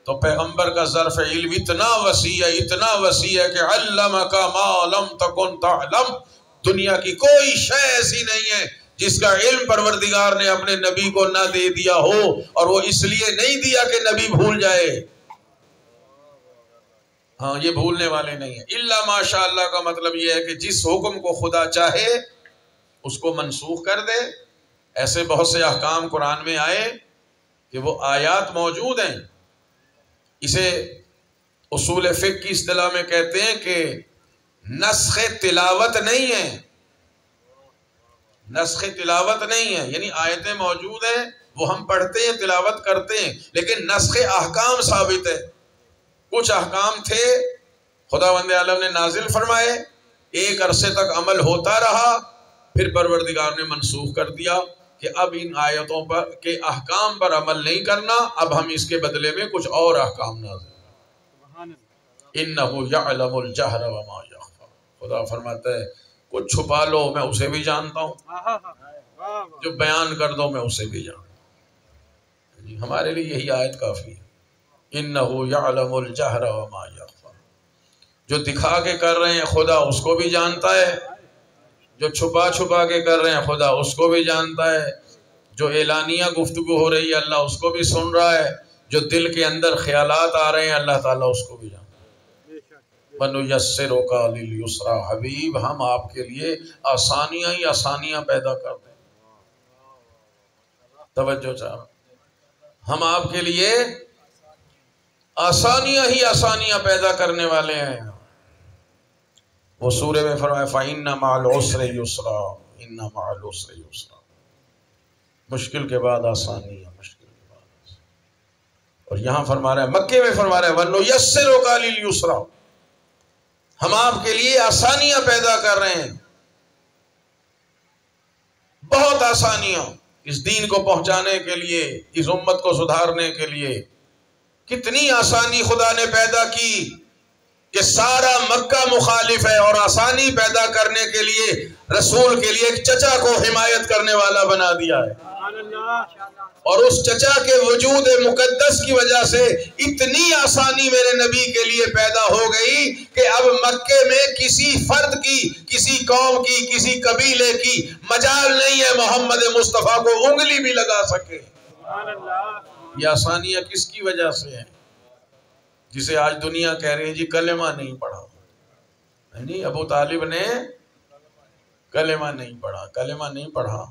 تو پیغمبر کا ظرف علم اتنا وسیع ہے کہ علمک ما لم تکن تعلم. دنیا کی کوئی شے ایسی نہیں ہے جس کا علم پروردگار نے اپنے نبی کو نہ دے دیا ہو، اور وہ اس لیے نہیں دیا کہ نبی بھول جائے. ہاں یہ بھولنے والے نہیں ہیں. الا ماشاء اللہ کا مطلب یہ ہے کہ جس حکم کو خدا چاہے اس کو منسوخ کر دے. ایسے بہت سے احکام قرآن میں آئے کہ وہ آیات موجود ہیں. اسے اصول فقہ کی اصطلاح میں کہتے ہیں کہ نسخ تلاوت نہیں ہے. نسخ تلاوت نہیں ہے، یعنی آیتیں موجود ہیں وہ ہم پڑھتے ہیں تلاوت کرتے ہیں، لیکن نسخ احکام ثابت ہے. کچھ احکام تھے خداوند عالم نے نازل فرمائے، ایک عرصے تک عمل ہوتا رہا، پھر پروردگار نے منسوخ کر دیا کہ اب ان آیتوں پر کے احکام پر عمل نہیں کرنا، اب ہم اس کے بدلے میں کچھ اور احکام نازل. انہ یعلم الجہر وما یخفی. خدا فرماتا ہے کچھ چھپا لو میں اسے بھی جانتا ہوں، جو بیان کر دو میں اسے بھی جانتا ہوں. ہمارے لیے یہی آیت کافی ہے. انہ یعلم الجہر وما یخفی. جو دکھا کے کر رہے ہیں خدا اس کو بھی جانتا ہے، جو چھپا چھپا کے کر رہے ہیں خدا اس کو بھی جانتا ہے، جو اعلانیہ گفتگو ہو رہی ہے اللہ اس کو بھی سن رہا ہے، جو دل کے اندر خیالات آ رہے ہیں اللہ تعالیٰ اس کو بھی جانتا ہے. وَنُيَسِّرُكَ لِلْيُسْرَىٰ. حبیب ہم آپ کے لیے آسانیاں ہی آسانیاں پیدا کر دیں. توجہ چاہو، ہم آپ کے لیے آسانیاں ہی آسانیاں پیدا کرنے والے ہیں. وہ سورہ میں فرمایا فَإِنَّ مَعَ الْعُسْرِ يُسْرًا. إِنَّ مَعَ الْعُسْرِ يُسْرًا. مشکل کے بعد آسانی ہے، مشکل کے بعد آسانی. اور یہاں فرما رہا ہے، مکے میں فرما رہا ہے وَنُيَسِّرُكَ لِلْيُسْرَىٰ. ہم آپ کے لیے آسانیاں پیدا کر رہے ہیں، بہت آسانیاں اس دین کو پہنچانے کے لیے، اس امت کو سدھارنے کے لیے. کتنی آسانی خدا نے پیدا کی کہ سارا مکہ مخالف ہے، اور آسانی پیدا کرنے کے لیے رسول کے لیے ایک چچا کو حمایت کرنے والا بنا دیا ہے. اور اس چچا کے وجود مقدس کی وجہ سے اتنی آسانی میرے نبی کے لیے پیدا ہو گئی کہ اب مکے میں کسی فرد کی، کسی قوم کی، کسی قبیلے کی مجال نہیں ہے محمد مصطفیٰ کو انگلی بھی لگا سکے. یہ آسانیاں کس کی وجہ سے ہیں؟ جسے آج دنیا کہہ رہی ہے جی کلمہ نہیں پڑھا، نہیں، ابو طالب نے کلمہ نہیں پڑھا، کلمہ نہیں پڑھا،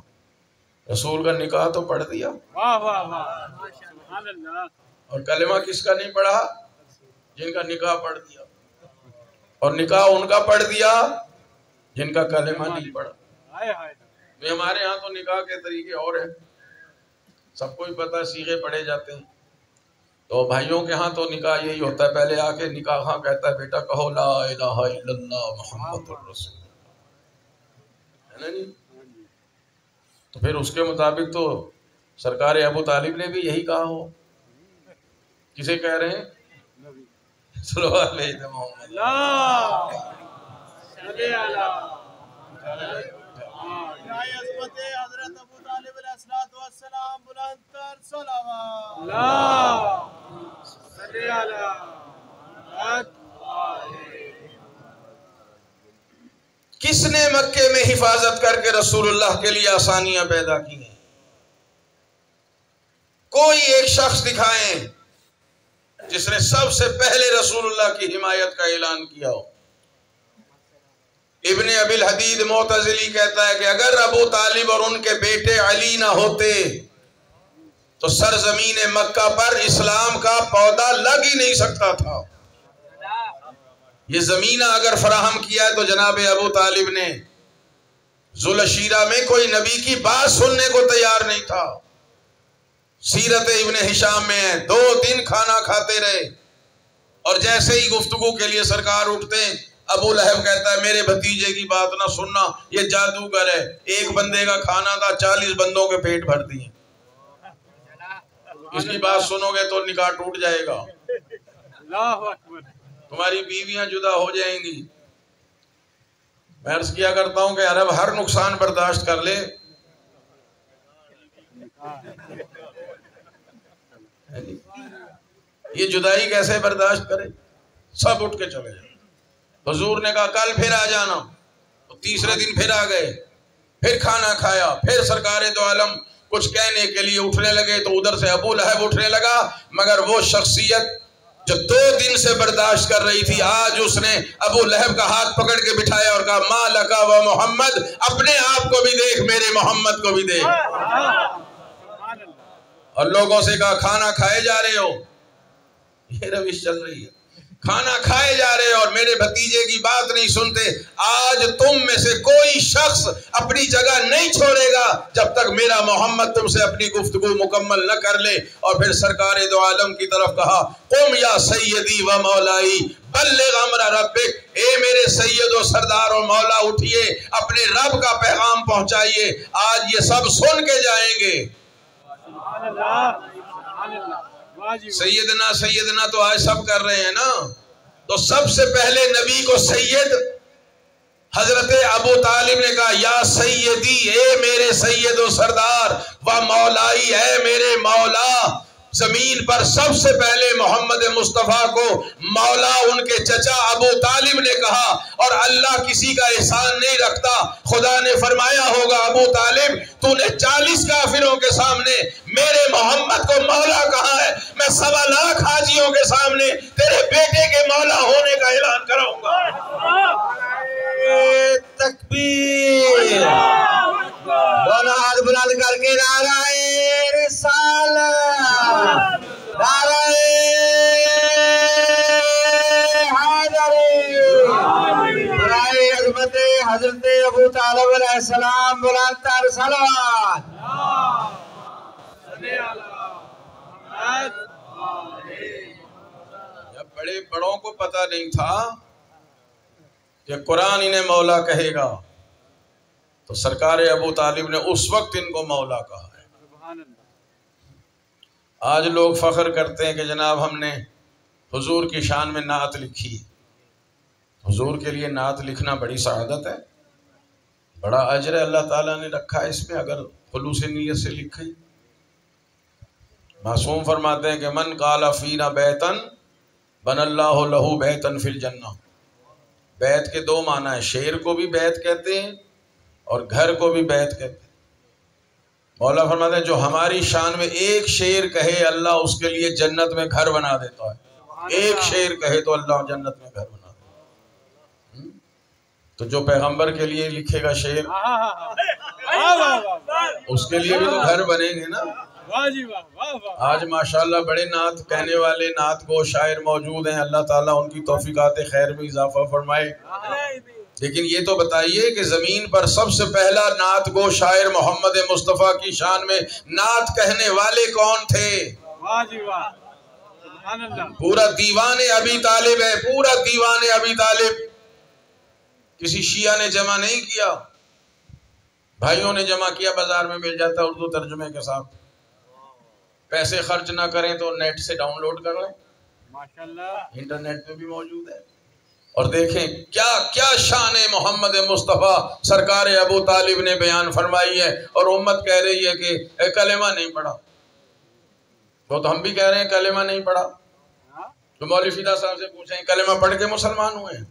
رسول کا نکاح تو پڑھ دیا، واہ واہ واہ، سبحان اللہ، اور کلمہ کس کا نہیں پڑھا؟ جن کا نکاح پڑھ دیا، اور نکاح ان کا پڑھ دیا جن کا کلمہ نہیں پڑھا۔ ہائے ہائے، ہمارے ہاں تو نکاح کے طریقے اور ہیں، سب کو ہی پتہ، صیغے پڑھے جاتے ہیں۔ تو بھائیوں کے ہاں تو نکاح یہی ہوتا ہے، پہلے آ کے نکاح ہاں کہتا ہے بیٹا کہو لا الہ الا اللہ محمد الرسول، ہے نا جی؟ تو پھر اس کے مطابق تو سرکار ابو طالب نے بھی یہی کہا ہو۔ کسے کہہ رہے ہیں؟ صلی اللہ علیہ محمد۔ اللہ صلی علی عظمت حضرت ابو طالب علیہ السلام بلند تر صلوات۔ اللہ صلی علی کس نے مکے میں حفاظت کر کے رسول اللہ کے لیے آسانیاں پیدا کی ہیں؟ کوئی ایک شخص دکھائیں جس نے سب سے پہلے رسول اللہ کی حمایت کا اعلان کیا ہو۔ ابن ابی الحدید معتزلی کہتا ہے کہ اگر ابو طالب اور ان کے بیٹے علی نہ ہوتے تو سرزمین مکہ پر اسلام کا پودا لگ ہی نہیں سکتا تھا۔ یہ زمینہ اگر فراہم کیا ہے تو جناب ابو طالب نے ذوالشیرہ میں کوئی نبی کی بات سننے کو تیار نہیں تھا۔ سیرت ابن ہشام میں ہے 2 دن کھانا کھاتے رہے، اور جیسے ہی گفتگو کے لیے سرکار اٹھتے ابو لہب کہتا ہے میرے بھتیجے کی بات نہ سننا، یہ جادوگر ہے، ایک بندے کا کھانا تھا 40 بندوں کے پیٹ بھر دیے، اس کی بات سنو گے تو نکاح ٹوٹ جائے گا، اللہ اکبر، تمہاری بیویاں جدا ہو جائیں گی۔ میں عرض کیا کرتا ہوں کہ عرب ہر نقصان برداشت کر لے، یہ جدائی کیسے برداشت کرے؟ سب اٹھ کے چلے جائیں۔ حضور نے کہا کل پھر آ جانا، تو تیسرے دن پھر آ گئے، پھر کھانا کھایا، پھر سرکار دو عالم کچھ کہنے کے لیے اٹھنے لگے تو ادھر سے ابو لہب اٹھنے لگا، مگر وہ شخصیت جو 2 دن سے برداشت کر رہی تھی، آج اس نے ابو لہب کا ہاتھ پکڑ کے بٹھایا اور کہا ما لکا و محمد، اپنے آپ کو بھی دیکھ، میرے محمد کو بھی دیکھ، اور لوگوں سے کہا کھانا کھائے جا رہے ہو، یہ روش چل رہی ہے، کھانا کھائے جا رہے اور میرے بھتیجے کی بات نہیں سنتے، آج تم میں سے کوئی شخص اپنی جگہ نہیں چھوڑے گا جب تک میرا محمد تم سے اپنی گفتگو مکمل نہ کر لے۔ اور پھر سرکار دو عالم کی طرف کہا قم یا سیدی و مولائی بلغ امر ربک، اے میرے سید و سردار و مولا اٹھئے، اپنے رب کا پیغام پہنچائیے، آج یہ سب سن کے جائیں گے۔ سبحان اللہ، سبحان اللہ، واجب، سیدنا سیدنا تو آج سب کر رہے ہیں نا، تو سب سے پہلے نبی کو سید حضرت ابو طالب نے کہا یا سیدی، اے میرے سید و سردار، و مولائی، اے میرے مولا۔ زمین پر سب سے پہلے محمد مصطفیٰ کو مولا ان کے چچا ابو طالب نے کہا، اور اللہ کسی کا احسان نہیں رکھتا، خدا نے فرمایا ہوگا ابو طالب تو نے 40 کافروں کے سامنے میرے محمد کو مولا کہا ہے، میں 1.25 لاکھ حاجیوں کے سامنے تیرے بیٹے کے مولا ہونے کا اعلان کراؤں گا۔ تکبیر، دونوں ہاتھ بلند کر کے نعرہ رسالت، نعرہ حیدری، برائے عظمت حضرت ابو طالب علیہ السلام بلند تر صلوات۔ جب بڑے بڑوں کو پتہ نہیں تھا کہ قرآن انہیں مولا کہے گا تو سرکار ابو طالب نے اس وقت ان کو مولا کہا ہے۔ سبحان اللہ، آج لوگ فخر کرتے ہیں کہ جناب ہم نے حضور کی شان میں نعت لکھی، حضور کے لیے نعت لکھنا بڑی سعادت ہے، بڑا اجر اللہ تعالیٰ نے رکھا ہے اس میں، اگر خلوص نیت سے لکھیں۔ معصوم فرماتے ہیں کہ من قال فینا بیتن بن اللہ لہو بیتن فی الجنہ، بیت کے 2 معنی ہیں، شعر کو بھی بیت کہتے ہیں اور گھر کو بھی بیت کہتے ہیں۔ مولا فرماتے ہیں جو ہماری شان میں ایک شعر کہے اللہ اس کے لیے جنت میں گھر بنا دیتا ہے. ایک شعر کہے تو اللہ جنت میں گھر بنا دیتا ہے. تو جو پیغمبر کے لیے لکھے گا شعر اس کے لیے بھی تو گھر بنیں گے نا. آج ماشاءاللہ بڑے نعت کہنے والے نعت گو شاعر موجود ہیں. اللہ تعالیٰ ان کی توفیقات خیر میں اضافہ فرمائے. لیکن یہ تو بتائیے کہ زمین پر سب سے پہلا نعت گو شاعر محمد مصطفیٰ کی شان میں نعت کہنے والے کون تھے؟ پورا دیوان ابی طالب ہے. پورا دیوان ابی طالب کسی شیعہ نے جمع نہیں کیا، بھائیوں نے جمع کیا. بازار میں مل جاتا اردو ترجمے کے ساتھ. پیسے خرچ نہ کریں تو نیٹ سے ڈاؤن لوڈ کر لیں، ماشاءاللہ انٹرنیٹ پہ بھی موجود ہے. اور دیکھیں کیا کیا شان محمد مصطفیٰ سرکار ابو طالب نے بیان فرمائی ہے. اور امت کہہ رہی ہے کہ کلمہ نہیں پڑھا. وہ تو ہم بھی کہہ رہے ہیں کلمہ نہیں پڑھا. تو مولوی فیدہ صاحب سے پوچھیں کلمہ پڑھ کے مسلمان ہوئے ہیں؟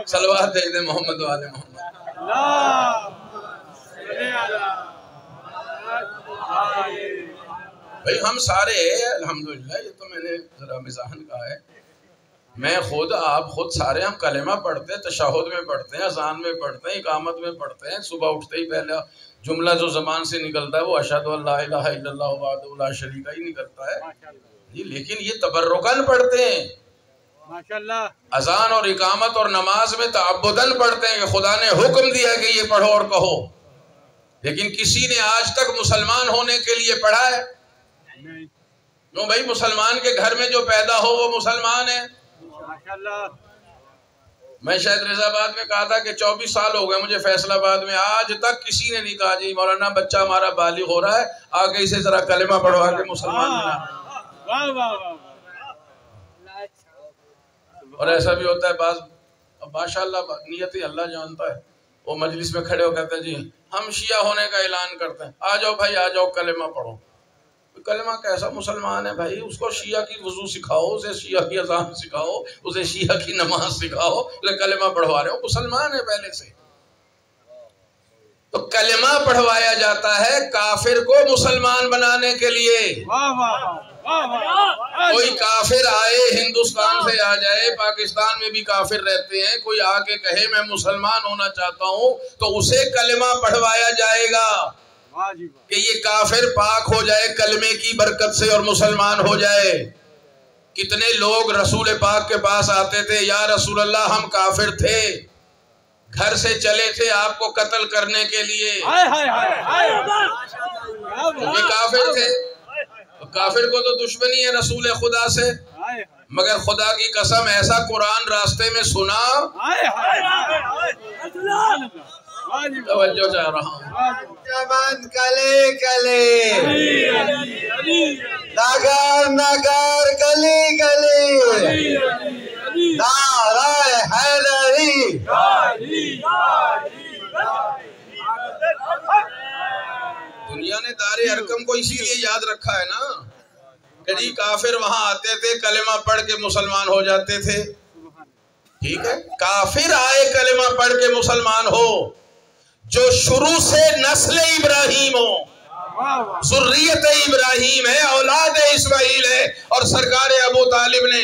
صلوات دے دیں محمد والے محمد. بھائی ہم سارے الحمدللہ، یہ تو میں نے ذرا مزاحن کہا ہے، میں خود آپ خود سارے ہم کلمہ پڑھتے ہیں، تشہد میں پڑھتے ہیں، اذان میں پڑھتے ہیں، اقامت میں پڑھتے ہیں. صبح اٹھتے ہی پہلا جملہ جو زبان سے نکلتا ہے وہ اشہد ان لا الہ الا اللہ وحدہ لا شریک ہی نکلتا ہے. لیکن یہ تبرکاً پڑھتے ہیں. اذان اور اقامت اور نماز میں تعبداً پڑھتے ہیں کہ خدا نے حکم دیا کہ یہ پڑھو اور کہو. لیکن کسی نے آج تک مسلمان ہونے کے لیے پڑھا ہے؟ نو بھائی، مسلمان کے گھر میں جو پیدا ہو وہ مسلمان ہے. میں شاید رضا آباد میں کہا تھا کہ 24 سال ہو گئے مجھے فیصل آباد میں، آج تک کسی نے نہیں کہا جی مولانا بچہ ہمارا بالغ ہو رہا ہے آگے اسے ذرا کلمہ پڑھوا کے مسلمان بنا. اور ایسا بھی ہوتا ہے بعض، ماشاءاللہ نیت ہی اللہ جانتا ہے، وہ مجلس میں کھڑے ہو کہتے ہیں جی ہم شیعہ ہونے کا اعلان کرتے ہیں، آ جاؤ بھائی آ جاؤ کلمہ پڑھو. کلمہ کیسا مسلمان ہے بھائی؟ اس کو شیعہ کی وضو سکھاؤ، اسے شیعہ کی اذان سکھاؤ، اسے شیعہ کی نماز سکھاؤ، اسے کلمہ پڑھوا رہے ہو. مسلمان ہے پہلے سے. تو کلمہ پڑھوایا جاتا ہے کافر کو مسلمان بنانے کے لیے. کوئی کافر آئے ہندوستان سے آ جائے، پاکستان میں بھی کافر رہتے ہیں، کوئی آ کے کہے میں مسلمان ہونا چاہتا ہوں تو اسے کلمہ پڑھوایا جائے گا کہ یہ کافر پاک ہو جائے کلمے کی برکت سے اور مسلمان ہو جائے. کتنے لوگ رسول پاک کے پاس آتے تھے، یا رسول اللہ ہم کافر تھے، گھر سے چلے تھے آپ کو قتل کرنے کے لیے. یہ کافر تھے. کافر کو تو دشمنی ہے رسول خدا سے، مگر خدا کی قسم ایسا قرآن راستے میں سنا. توجہ چاہ رہا ہوں. جبان کلے کلے، نگر نگر گلی گلی، نعرہ حیدری. دنیا نے دار ارقم کو اسی لیے یاد رکھا ہے نا کہ جی کافر وہاں آتے تھے کلمہ پڑھ کے مسلمان ہو جاتے تھے. ٹھیک ہے، کافر آئے کلمہ پڑھ کے مسلمان ہو، جو شروع سے نسل ابراہیم ہو، ذریت ابراہیم ہے، اولاد اسماعیل ہے. اور سرکار ابو طالب نے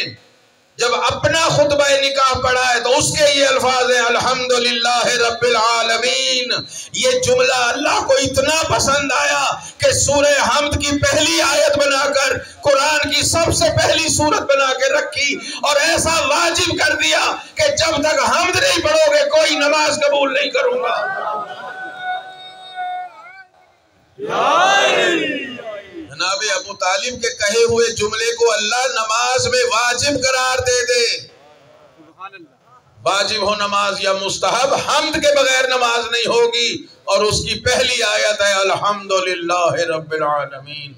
جب اپنا خطبہ نکاح پڑھا ہے تو اس کے یہ الفاظ ہیں الحمدللہ رب العالمین. یہ جملہ اللہ کو اتنا پسند آیا کہ سورہ حمد کی پہلی آیت بنا کر قرآن کی سب سے پہلی سورت بنا کے رکھی اور ایسا واجب کر دیا کہ جب تک حمد نہیں پڑھو گے کوئی نماز قبول نہیں کروں گا. جناب ابو طالب کے کہے ہوئے جملے کو اللہ نماز میں واجب قرار دے دے. واجب ہو نماز یا مستحب، حمد کے بغیر نماز نہیں ہوگی. اور اس کی پہلی آیت ہے الحمدللہ رب العالمین.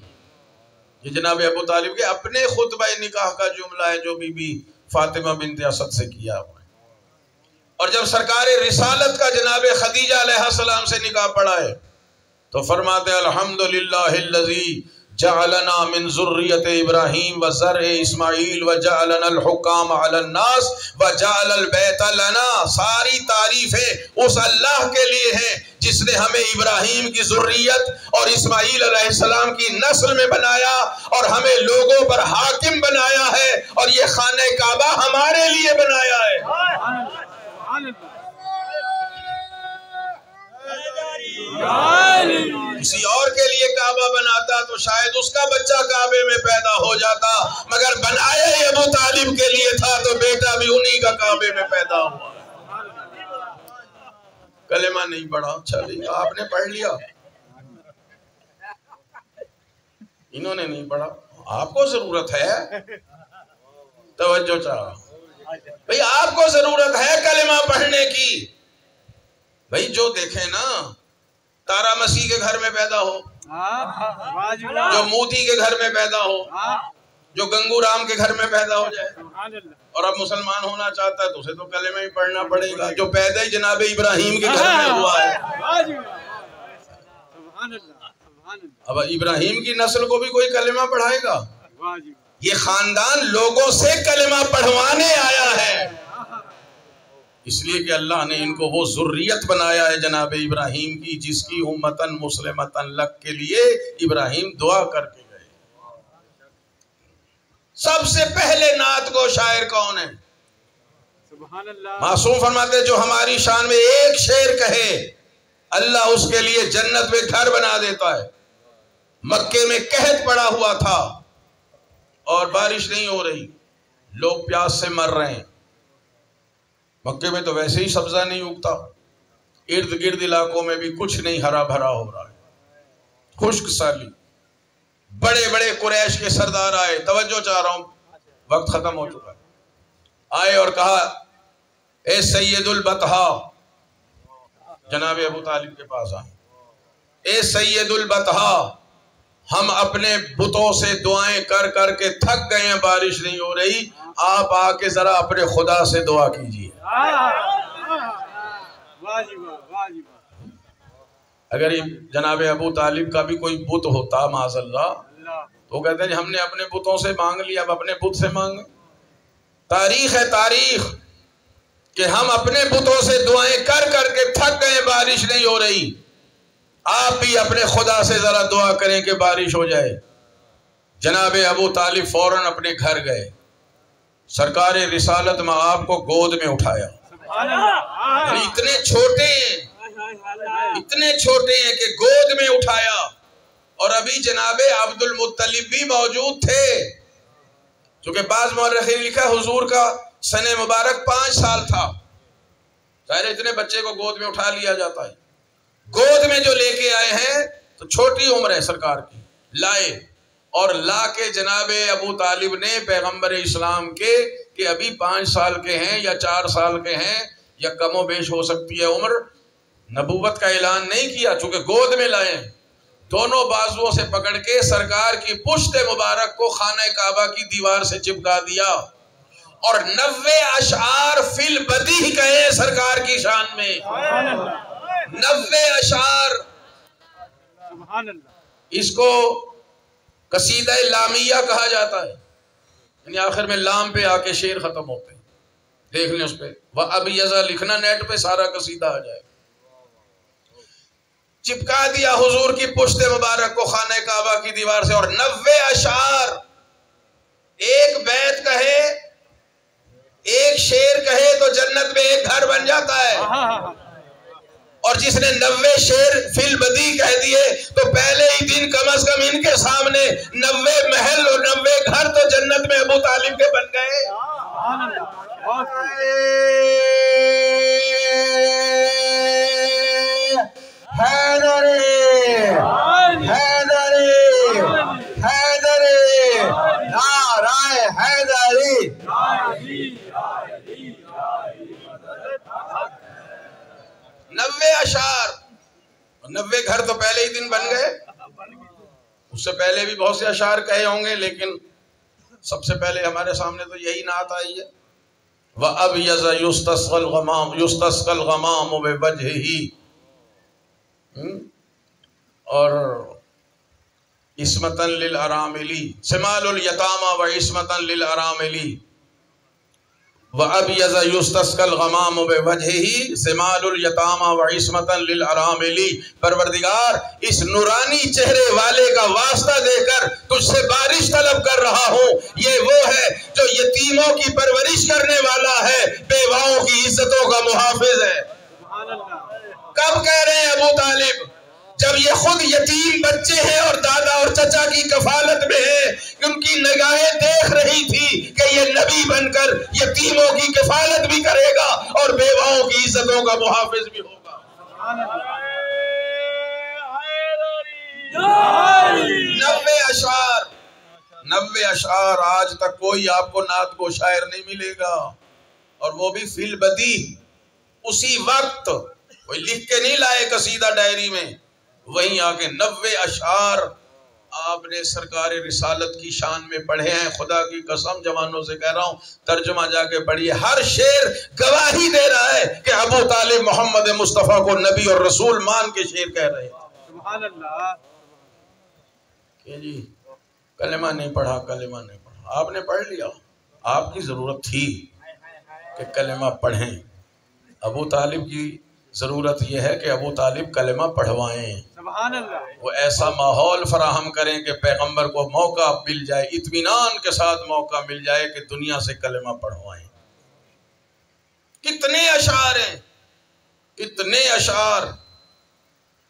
یہ جناب ابو طالب کے اپنے خطبہ نکاح کا جملہ ہے جو بی بی فاطمہ بنت اسد سے کیا ہوا ہے. اور جب سرکار رسالت کا جناب خدیجہ علیہ السلام سے نکاح پڑا ہے تو فرماتے الحمدللہ الذی جعلنا من ذریت ابراہیم و زرع اسماعیل و جعلنا الحکام علی الناس و جعل البیت لنا. ساری تعریفیں اس اللہ کے لیے ہیں جس نے ہمیں ابراہیم کی ذریت اور اسماعیل علیہ السلام کی نسل میں بنایا اور ہمیں لوگوں پر حاکم بنایا ہے، اور یہ خانہ کعبہ ہمارے لیے بنایا ہے. کسی اور کے لیے کعبہ بناتا تو شاید اس کا بچہ کعبے میں پیدا ہو جاتا، مگر بنایا ہی ابو طالب کے لیے تھا تو بیٹا بھی انہی کا کعبے میں پیدا ہوا. کلمہ نہیں پڑھا، چلیے آپ نے پڑھ لیا، انہوں نے نہیں پڑھا. آپ کو ضرورت ہے، توجہ چاہا بھئی، آپ کو ضرورت ہے کلمہ پڑھنے کی. بھئی جو دیکھیں نا، تارا مسیح کے گھر میں پیدا ہو، جو موتی کے گھر میں پیدا ہو، جو گنگو رام کے گھر میں پیدا ہو جائے، اور اب مسلمان ہونا چاہتا ہے تو اسے تو کلمہ ہی پڑھنا پڑے گا، جو پیدا ہی جناب ابراہیم کے گھر میں ہوا ہے. اب ابراہیم کی نسل کو بھی کوئی کلمہ پڑھائے گا؟ یہ خاندان لوگوں سے کلمہ پڑھوانے آیا ہے، اس لیے کہ اللہ نے ان کو وہ ذریت بنایا ہے جناب ابراہیم کی، جس کی امتن مسلمتن لک کے لیے ابراہیم دعا کر کے گئے. سب سے پہلے نعت کو شاعر کون ہے؟ معصوم فرماتے ہیں جو ہماری شان میں ایک شعر کہے اللہ اس کے لیے جنت میں گھر بنا دیتا ہے. مکے میں قحط پڑا ہوا تھا اور بارش نہیں ہو رہی، لوگ پیاس سے مر رہے ہیں. مکے میں تو ویسے ہی سبزہ نہیں اگتا، ارد گرد علاقوں میں بھی کچھ نہیں ہرا بھرا ہو رہا ہے، خشک سالی. بڑے بڑے قریش کے سردار آئے، توجہ چاہ رہا ہوں وقت ختم ہو چکا ہے، آئے اور کہا اے سید البطحا، جناب ابو طالب کے پاس آئے، اے سید البطحا، ہم اپنے بتوں سے دعائیں کر کر کے تھک گئے ہیں، بارش نہیں ہو رہی، آپ آ کے ذرا اپنے خدا سے دعا کیجیے. اگر جناب ابو طالب کا بھی کوئی بت ہوتا معاذ اللہ تو کہتے ہیں ہم نے اپنے بتوں سے مانگ لیا، اب اپنے بت سے مانگیں. تاریخ ہے تاریخ کہ ہم اپنے بتوں سے دعائیں کر کر کے تھک گئے، بارش نہیں ہو رہی، آپ بھی اپنے خدا سے ذرا دعا کریں کہ بارش ہو جائے. جناب ابو طالب فوراً اپنے گھر گئے، سرکار رسالت میں آپ کو گود میں اٹھایا. یعنی اتنے چھوٹے ہیں کہ گود میں اٹھایا. اور ابھی جناب عبد المطلب بھی موجود تھے، چونکہ بعض مورخین نے لکھا حضور کا سن مبارک 5 سال تھا. ظاہر اتنے بچے کو گود میں اٹھا لیا جاتا ہے. گود میں جو لے کے آئے ہیں تو چھوٹی عمر ہے سرکار کی، لائے اور لا کے جناب ابو طالب نے پیغمبر اسلام کے کہ ابھی 5 سال کے ہیں یا 4 سال کے ہیں یا کم و بیش ہو سکتی ہے عمر، نبوت کا اعلان نہیں کیا، چونکہ گود میں لائے، دونوں بازوؤں سے پکڑ کے سرکار کی پشت مبارک کو خانہ کعبہ کی دیوار سے چپکا دیا اور 90 اشعار فی البدیہہ کہے سرکار کی شان میں. 90 اشعار، اس کو قصیدہ لامیہ کہا جاتا ہے، یعنی آخر میں لام پہ آ کے شعر ختم ہوتے ہیں. دیکھ لیں اس پہ وَأَبْيَضَ لکھنا نیٹ پہ، سارا قصیدہ آ جائے. چپکا دیا حضور کی پشت مبارک کو خانہ کعبہ کی دیوار سے، اور 90 اشعار، ایک بیت کہے، ایک شعر کہے تو جنت میں ایک گھر بن جاتا ہے. اور جس نے 90 شعر فی البدی کہہ دیے تو پہلے ہی دن کم از کم ان کے سامنے 90 محل اور 90 گھر تو جنت میں ابو طالب کے بن گئے. حیدری حیدری حیدری نعرہ حیدری. 90 اشعار، 90 گھر تو پہلے ہی دن بن گئے. اس سے پہلے بھی بہت سے اشعار کہے ہوں گے، لیکن سب سے پہلے ہمارے سامنے تو یہی نعت آئی ہے. وَأَبْيَضَ يُسْتَسْقَى الْغَمَامُ بِوَجْهِهِ. اور عصمتاً للاراملی، شمال الیتامى وعصمتاً للاراملی، وَأَبْيَضَ يُسْتَسْقَى الْغَمَامُ بِوَجْهِهِ شمال الیتامى وعصمتاً للاراملی۔ پروردگار اس نورانی چہرے والے کا واسطہ دے کر تجھ سے بارش طلب کر رہا ہوں، یہ وہ ہے جو یتیموں کی پرورش کرنے والا ہے، بیواؤں کی عزتوں کا محافظ ہے۔ کب کہہ رہے ہیں ابو طالب؟ جب یہ خود یتیم بچے ہیں اور دادا اور چچا کی کفالت میں ہیں، ان کی نگاہیں دیکھ رہی تھی کہ یہ نبی بن کر یتیموں کی کفالت بھی کرے گا اور بیواؤں کی عزتوں کا محافظ بھی ہوگا۔ 90 اشعار آج تک کوئی آپ کو نعت کو شاعر نہیں ملے گا، اور وہ بھی فی البدی، اسی وقت کوئی لکھ کے نہیں لائے قصیدہ ڈائری میں، وہیں آگے 90 اشعار آپ نے سرکار رسالت کی شان میں پڑھے ہیں۔ خدا کی قسم جوانوں سے کہہ رہا ہوں، ترجمہ جا کے پڑھیے، ہر شعر گواہی دے رہا ہے کہ ابو طالب محمد مصطفیٰ کو نبی اور رسول مان کے شعر کہہ رہے ہیں۔ سبحان اللہ۔ کہ جی کلمہ نہیں پڑھا، کلمہ نہیں پڑھا، آپ نے پڑھ لیا، آپ کی ضرورت تھی کہ کلمہ پڑھیں۔ ابو طالب کی ضرورت یہ ہے کہ ابو طالب کلمہ پڑھوائیں، سبحان اللہ۔ وہ ایسا ماحول فراہم کریں کہ پیغمبر کو موقع مل جائے، اطمینان کے ساتھ موقع مل جائے کہ دنیا سے کلمہ پڑھوائیں۔ کتنے اشعار ہیں، کتنے اشعار۔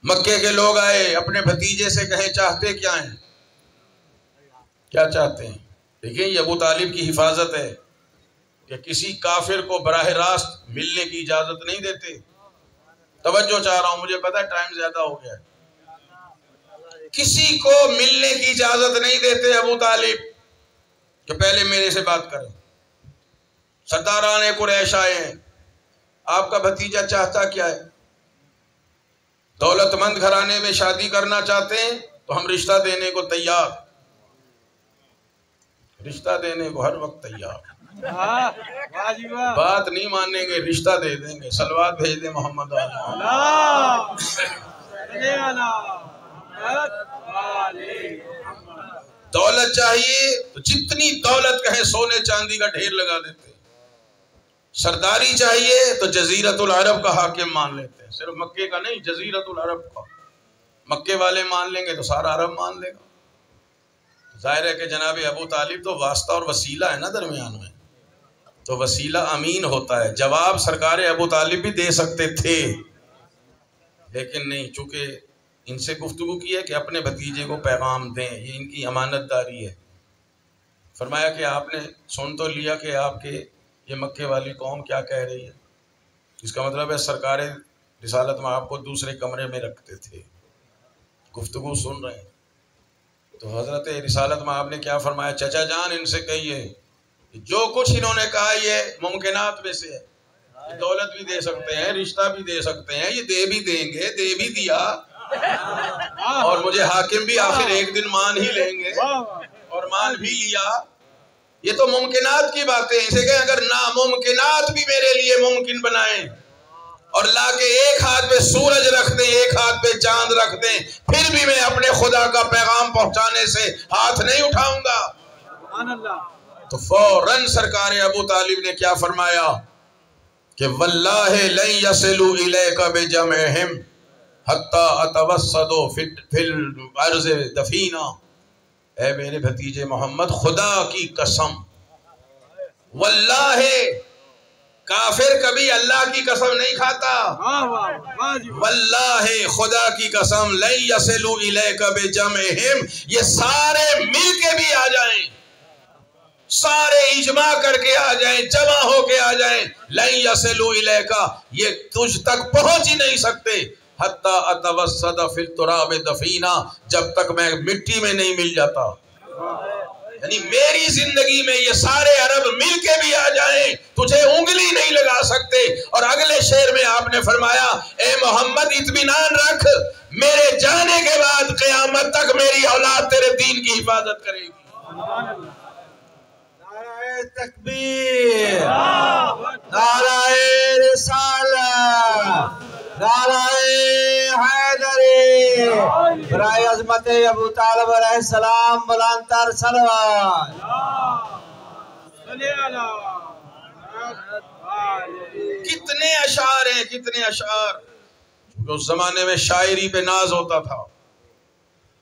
مکے کے لوگ آئے، اپنے بھتیجے سے کہیں چاہتے کیا ہیں؟ کیا چاہتے ہیں؟ دیکھیں یہ ابو طالب کی حفاظت ہے کہ کسی کافر کو براہ راست ملنے کی اجازت نہیں دیتے۔ توجہ چاہ رہا ہوں، مجھے پتا ہے ٹائم زیادہ ہو گیا ہے۔ کسی کو ملنے کی اجازت نہیں دیتے ابو طالب کہ پہلے میرے سے بات کریں۔ سرداران قریش آئے ہیں، آپ کا بھتیجا چاہتا کیا ہے؟ دولت مند گھرانے میں شادی کرنا چاہتے ہیں تو ہم رشتہ دینے کو تیار، رشتہ دینے کو ہر وقت تیار، بات نہیں مانیں گے، رشتہ دے دیں گے۔ صلوات بھیج دیں محمد دولت چاہیے تو جتنی دولت کہیں سونے چاندی کا ڈھیر لگا دیتے، سرداری چاہیے تو جزیرت العرب کا حاکم مان لیتے ہیں، صرف مکے کا نہیں، جزیرت العرب کا۔ مکے والے مان لیں گے تو سارا عرب مان لے گا۔ ظاہر ہے کہ جناب ابو طالب تو واسطہ اور وسیلہ ہے نا درمیان میں، تو وسیلہ امین ہوتا ہے۔ جواب سرکار ابو طالب بھی دے سکتے تھے لیکن نہیں، چونکہ ان سے گفتگو کی ہے کہ اپنے بھتیجے کو پیغام دیں، یہ ان کی امانت داری ہے۔ فرمایا کہ آپ نے سن تو لیا کہ آپ کے یہ مکے والی قوم کیا کہہ رہی ہے، اس کا مطلب ہے سرکار رسالت میں آپ کو دوسرے کمرے میں رکھتے تھے، گفتگو سن رہے ہیں۔ تو حضرت رسالت میں آپ نے کیا فرمایا؟ چچا جان ان سے کہیے جو کچھ انہوں نے کہا یہ ممکنات میں سے ہے، یہ دولت بھی دے سکتے ہیں، رشتہ بھی دے سکتے ہیں، یہ دے بھی دیں گے، دے بھی دیا، اور مجھے حاکم بھی آخر ایک دن مان ہی لیں گے، اور مان بھی لیا۔ یہ تو ممکنات کی باتیں ہیں، اسے کہ اگر ناممکنات بھی میرے لیے ممکن بنائیں اور لا کے ایک ہاتھ پہ سورج رکھ دیں، ایک ہاتھ پہ چاند رکھ دیں، پھر بھی میں اپنے خدا کا پیغام پہنچانے سے ہاتھ نہیں اٹھاؤں گا۔ سبحان اللہ۔ تو فوراً سرکار ابو طالب نے کیا فرمایا کہ واللہ لن یصلوا الیک بجمعہم حتی اتوسطوا فی الارض دفینا۔ اے میرے بھتیجے محمد، خدا کی قسم، واللہ، کافر کبھی اللہ کی قسم نہیں کھاتا، واللہ خدا کی قسم، لن یصلوا الیک بجمعہم، یہ سارے مل کے بھی آ جائیں، سارے اجماع کر کے آ جائیں، جمع ہو کے آ جائیں، لن یصلوا الیک، یہ تجھ تک پہنچ ہی نہیں سکتے، حتی اتوسط فی التراب دفینا، جب تک میں مٹی میں نہیں مل جاتا۔ یعنی میری زندگی میں یہ سارے عرب مل کے بھی آ جائیں، تجھے انگلی نہیں لگا سکتے۔ اور اگلے شعر میں آپ نے فرمایا اے محمد اطمینان رکھ، میرے جانے کے بعد قیامت تک میری اولاد تیرے دین کی حفاظت کرے گی۔ نعرہ تکبیر، نعرہ رسالت، نعرہ حیدری، برائے عظمت ابو طالب علیہ السلام بلند تر صلوات. کتنے اشعار ہیں، کتنے اشعار. اس زمانے میں شاعری پہ ناز ہوتا تھا،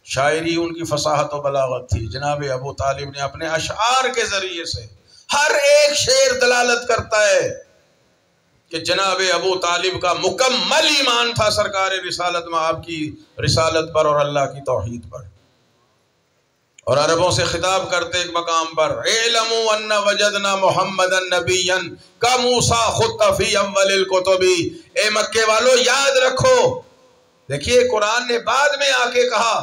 شاعری ان کی فصاحت و بلاغت تھی. جناب ابو طالب نے اپنے اشعار کے ذریعے سے ہر ایک شعر دلالت کرتا ہے کہ جناب ابو طالب کا مکمل ایمان تھا سرکار رسالت میں، آپ کی رسالت پر اور اللہ کی توحید پر. اور عربوں سے خطاب کرتے ایک مقام پر، اعلموا ان وجدنا محمدا نبیا کموسیٰ خط فی اول الکتب. اے مکے والو یاد رکھو. دیکھیے قرآن نے بعد میں آ کے کہا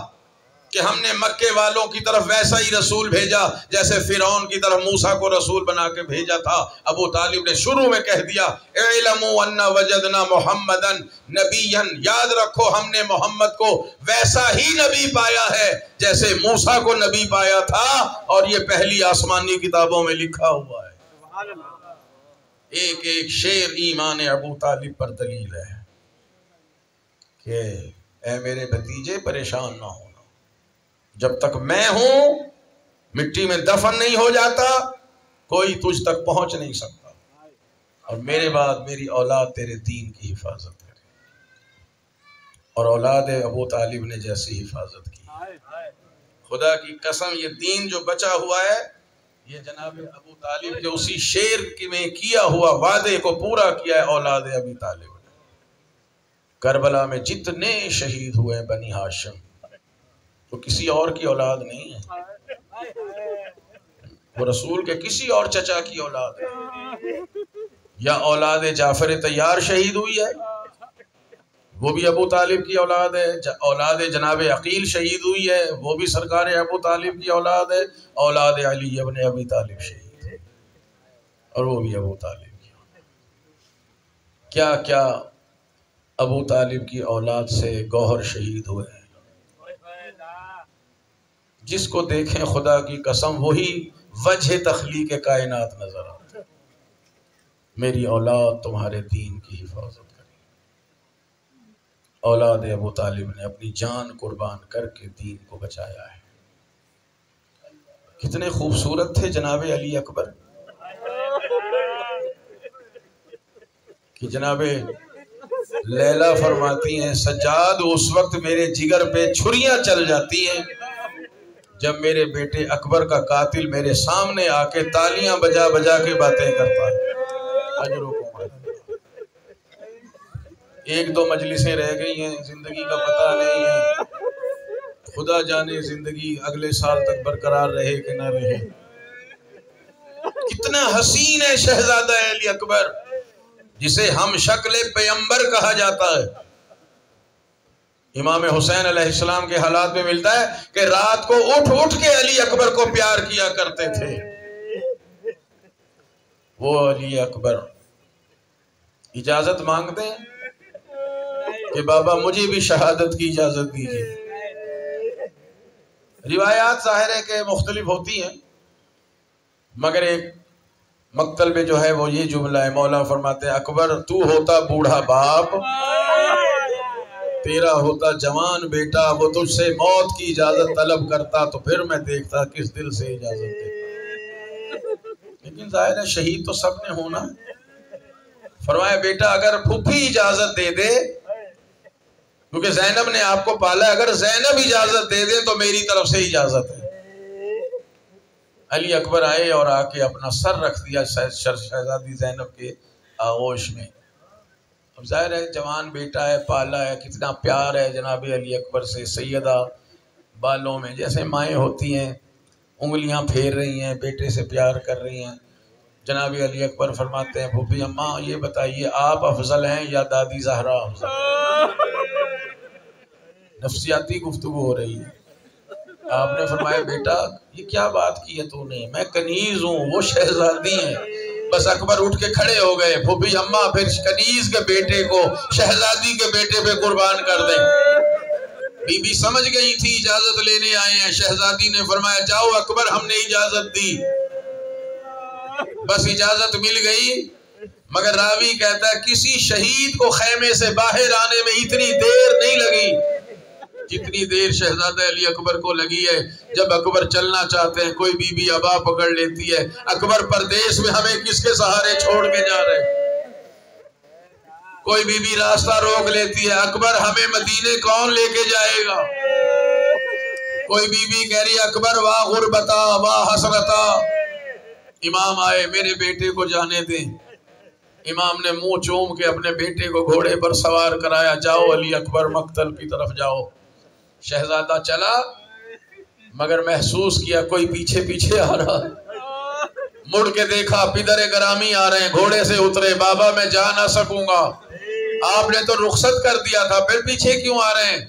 کہ ہم نے مکے والوں کی طرف ویسا ہی رسول بھیجا جیسے فرعون کی طرف موسیٰ کو رسول بنا کے بھیجا تھا. ابو طالب نے شروع میں کہہ دیا اعلموا ان وجدنا محمدا نبیا، یاد رکھو ہم نے محمد کو ویسا ہی نبی پایا ہے جیسے موسیٰ کو نبی پایا تھا، اور یہ پہلی آسمانی کتابوں میں لکھا ہوا ہے. ایک ایک شعر ایمان ابو طالب پر دلیل ہے کہ اے میرے بھتیجے پریشان نہ ہونا، جب تک میں ہوں مٹی میں دفن نہیں ہو جاتا کوئی تجھ تک پہنچ نہیں سکتا، اور میرے بعد میری اولاد تیرے دین کی حفاظت کرے. اور اولاد ابو طالب نے جیسی حفاظت کی، خدا کی قسم یہ دین جو بچا ہوا ہے یہ جناب ابو طالب کے اسی شعر میں کیا ہوا وعدے کو پورا کیا ہے اولاد ابی طالب نے. کربلا میں جتنے شہید ہوئے بنی ہاشم تو کسی اور کی اولاد نہیں ہے، وہ رسول کے کسی اور چچا کی اولاد ہے. یا اولاد جعفر طیار شہید ہوئی ہے، وہ بھی ابو طالب کی اولاد ہے. اولاد جناب عقیل شہید ہوئی ہے، وہ بھی سرکار ابو طالب کی اولاد ہے. اولاد علی ابن ابی طالب شہید ہے اور وہ بھی ابو طالب کی اولاد. کیا کیا ابو طالب کی اولاد سے گوہر شہید ہوئے ہیں، جس کو دیکھیں خدا کی قسم وہی وجہ تخلیق کائنات نظر آتا ہے. میری اولاد تمہارے دین کی حفاظت کرے. اولاد ابو طالب نے اپنی جان قربان کر کے دین کو بچایا ہے. کتنے خوبصورت تھے جناب علی اکبر کہ جناب لیلا فرماتی ہیں سجاد اس وقت میرے جگر پہ چھریاں چل جاتی ہیں جب میرے بیٹے اکبر کا قاتل میرے سامنے آ کے تالیاں بجا بجا کے باتیں کرتا ہے. ایک دو مجلسیں رہ گئی ہیں، زندگی کا پتہ نہیں ہے، خدا جانے زندگی اگلے سال تک برقرار رہے کہ نہ رہے. کتنا حسین ہے شہزادہ علی اکبر جسے ہم شکل پیمبر کہا جاتا ہے. امام حسین علیہ السلام کے حالات میں ملتا ہے کہ رات کو اٹھ اٹھ کے علی اکبر کو پیار کیا کرتے تھے. وہ علی اکبر اجازت مانگتے ہیں کہ بابا مجھے بھی شہادت کی اجازت دیجیے. روایات ظاہر ہے کہ مختلف ہوتی ہیں، مگر ایک مقتل میں جو ہے وہ یہ جملہ ہے، مولا فرماتے ہیں اکبر تو ہوتا بوڑھا باپ، تیرا ہوتا جوان بیٹا، وہ تجھ سے موت کی اجازت طلب کرتا تو پھر میں دیکھتا کس دل سے اجازت دیتا. لیکن ظاہر ہے شہید تو سب نے ہونا. فرمایا بیٹا اگر پھوپھی اجازت دے دے، کیونکہ زینب نے آپ کو پالا، اگر زینب اجازت دے دے تو میری طرف سے اجازت ہے. علی اکبر آئے اور آ کے اپنا سر رکھ دیا شہزادی زینب کے آغوش میں. اب ظاہر ہے جوان بیٹا ہے، پالا ہے، کتنا پیار ہے جناب علی اکبر سے. سیدہ بالوں میں جیسے مائیں ہوتی ہیں انگلیاں پھیر رہی ہیں، بیٹے سے پیار کر رہی ہیں. جناب علی اکبر فرماتے ہیں پھوپھی اماں یہ بتائیے آپ افضل ہیں یا دادی زہرا افضل؟ نفسیاتی گفتگو ہو رہی ہے. آپ نے فرمایا بیٹا یہ کیا بات کی ہے تو نے، میں کنیز ہوں وہ شہزادی ہیں. بس اکبر اٹھ کے کھڑے ہو گئے. پھوپھی اماں پھر کنیز کے بیٹے کو شہزادی کے بیٹے پہ قربان کر دیں. بی بی سمجھ گئی تھی اجازت لینے آئے ہیں. شہزادی نے فرمایا جاؤ اکبر ہم نے اجازت دی. بس اجازت مل گئی، مگر راوی کہتا ہے کسی شہید کو خیمے سے باہر آنے میں اتنی دیر نہیں لگی کتنی دیر شہزادہ علی اکبر کو لگی ہے. جب اکبر چلنا چاہتے ہیں کوئی بی بی ابا پکڑ لیتی ہے. اکبر پردیس میں ہمیں کس کے سہارے چھوڑ کے جا رہے ہیں؟ کوئی بی بی راستہ روک لیتی ہے. اکبر ہمیں مدینے کون لے کے جائے گا؟ کوئی بی بی کہہ رہی اکبر واہ غربتا واہ حسرتا. امام آئے میرے بیٹے کو جانے دیں. امام نے منہ چوم کے اپنے بیٹے کو گھوڑے پر سوار کرایا. جاؤ علی اکبر مقتل کی طرف جاؤ. شہزادہ چلا مگر محسوس کیا کوئی پیچھے پیچھے آ رہا. مڑ کے دیکھا پدر گرامی آ رہے ہیں. گھوڑے سے اترے. بابا میں جا نہ سکوں گا. آپ نے تو رخصت کر دیا تھا پھر پیچھے کیوں آ رہے ہیں؟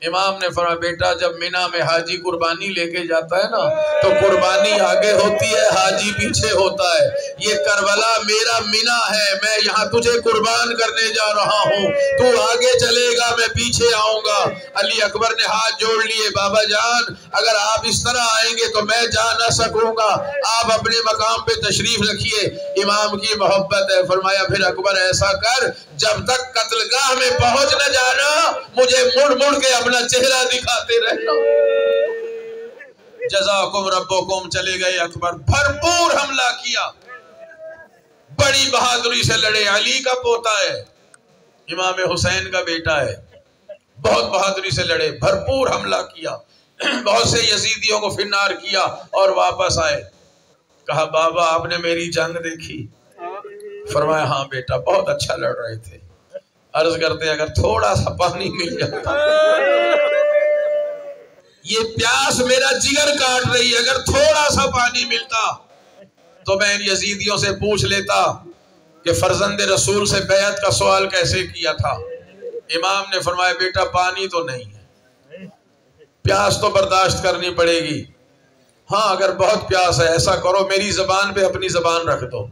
امام نے فرمایا بیٹا جب مینا میں حاجی قربانی لے کے جاتا ہے نا تو قربانی آگے ہوتی ہے حاجی پیچھے ہوتا ہے. یہ کربلا میرا مینا ہے. میں یہاں تجھے قربان کرنے جا رہا ہوں. تو آگے چلے گا میں پیچھے آؤں گا. علی اکبر نے ہاتھ جوڑ لیے. بابا جان اگر آپ اس طرح آئیں گے تو میں جا نہ سکوں گا. آپ اپنے مقام پہ تشریف رکھیے. امام کی محبت ہے. فرمایا پھر اکبر ایسا کر جب تک قتل گاہ میں پہنچ نہ جانا مجھے مڑ مڑ کے اپنا چہرہ دکھاتے رہنا. جزاکم ربکم. چلے گئے اکبر. بھرپور حملہ کیا. بڑی بہادری سے لڑے. علی کا پوتا ہے امام حسین کا بیٹا ہے. بہت بہادری سے لڑے. بھرپور حملہ کیا. بہت سے یزیدیوں کو فنار کیا اور واپس آئے. کہا بابا آپ نے میری جنگ دیکھی؟ فرمایا ہاں بیٹا بہت اچھا لڑ رہے تھے. عرض کرتے اگر تھوڑا سا پانی مل جاتا. یہ پیاس میرا جگر کاٹ رہی ہے. اگر تھوڑا سا پانی ملتا تو میں ان یزیدیوں سے پوچھ لیتا کہ فرزند رسول سے بیعت کا سوال کیسے کیا تھا. امام نے فرمایا بیٹا پانی تو نہیں ہے. پیاس تو برداشت کرنی پڑے گی. ہاں اگر بہت پیاس ہے ایسا کرو میری زبان پہ اپنی زبان رکھ دو.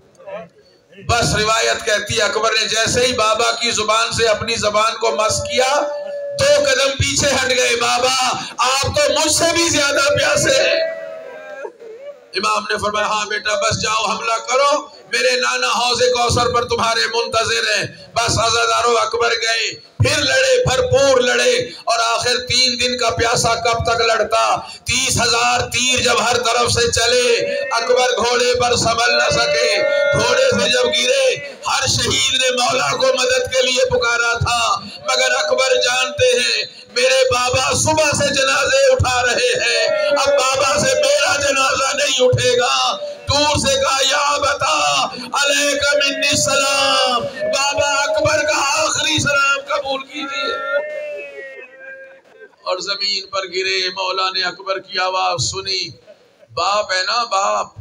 بس روایت کہتی ہے اکبر نے جیسے ہی بابا کی زبان سے اپنی زبان کو مس کیا 2 قدم پیچھے ہٹ گئے. بابا آپ تو مجھ سے بھی زیادہ پیاسے ہیں. امام نے فرمایا ہاں بیٹا بس جاؤ حملہ کرو. میرے نانا حوض کوثر پر تمہارے منتظر ہیں. بس عزادارو اکبر گئے. پھر لڑے. بھرپور لڑے. اور آخر 3 دن کا پیاسا کب تک لڑتا. 30,000 تیر جب ہر طرف سے چلے اکبر گھوڑے پر سنبھل نہ سکے. گھوڑے سے جب گرے ہر شہید نے مولا کو مدد کے لیے پکارا تھا. مگر اکبر جانتے ہیں میرے بابا صبح سے جنازے اٹھا رہے ہیں. اب بابا سے میرا جنازہ نہیں اٹھے گا. دور سے کہا یا بتا علیک منی السلام. بابا اکبر کا آخری سلام قبول کیجئے. اور زمین پر گرے. مولا نے اکبر کی آواز سنی. باپ ہے نا باپ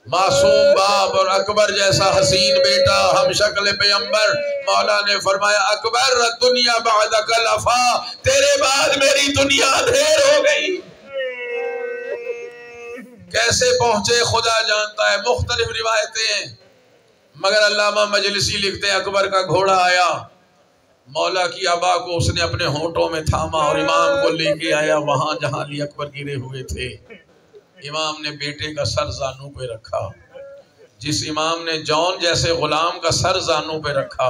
معصوم باپ اور اکبر جیسا حسین بیٹا ہم شکل پیغمبر. مولا نے فرمایا اکبر دنیا بعدک لفا. تیرے بعد میری دنیا اندھیر ہو گئی. کیسے پہنچے خدا جانتا ہے. مختلف روایتیں ہیں مگر علامہ مجلسی لکھتے ہیں اکبر کا گھوڑا آیا. مولا کی ابا کو اس نے اپنے ہونٹوں میں تھاما اور امام کو لے کے آیا وہاں جہاں علی اکبر گرے ہوئے تھے. امام نے بیٹے کا سر زانوں پہ رکھا. جس امام نے جون جیسے غلام کا سر زانوں پہ رکھا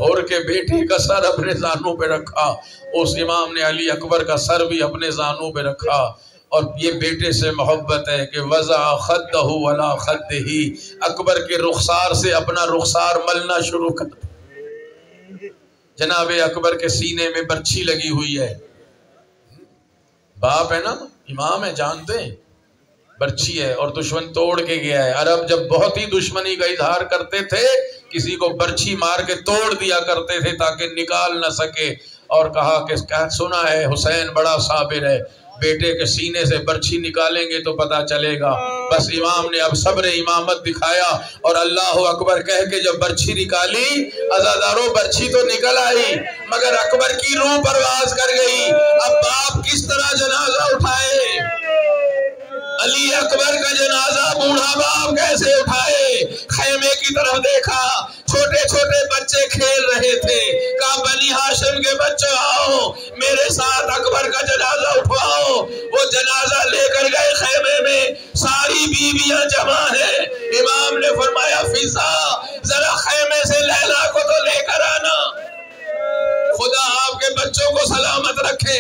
اور کے بیٹے کا سر اپنے زانوں پہ رکھا اس امام نے علی اکبر کا سر بھی اپنے زانوں پہ رکھا. اور یہ بیٹے سے محبت ہے کہ وضع خدہ ولا خدہ. اکبر کے رخسار سے اپنا رخسار ملنا شروع کر. جناب اکبر کے سینے میں برچھی لگی ہوئی ہے. باپ ہے نا امام ہے جانتے ہیں. برچھی ہے اور دشمن توڑ کے گیا ہے. عرب جب بہت ہی دشمنی کا اظہار کرتے تھے کسی کو برچھی مار کے توڑ دیا کرتے تھے تاکہ نکال نہ سکے. اور کہا کہ سنا ہے حسین بڑا صابر ہے. بیٹے کے سینے سے برچھی نکالیں گے تو پتہ چلے گا. بس امام نے اب صبر امامت دکھایا اور اللہ اکبر کہہ کے جب برچھی نکالی عزاداروں برچھی تو نکل آئی مگر اکبر کی روح پرواز کر گئی. اب باپ کس طرح جنازہ اٹھائے. علی اکبر کا جنازہ بوڑھا باپ کیسے اٹھائے. خیمے کی طرف دیکھا چھوٹے چھوٹے بچے کھیل رہے تھے. کہا بنی ہاشم کے بچوں آؤ میرے ساتھ اکبر کا جنازہ اٹھواؤ. وہ جنازہ لے کر گئے خیمے میں. ساری بیویاں جمع ہیں. امام نے فرمایا فضا ذرا خیمے سے لیلا کو تو لے کر آنا. خدا آپ کے بچوں کو سلامت رکھے.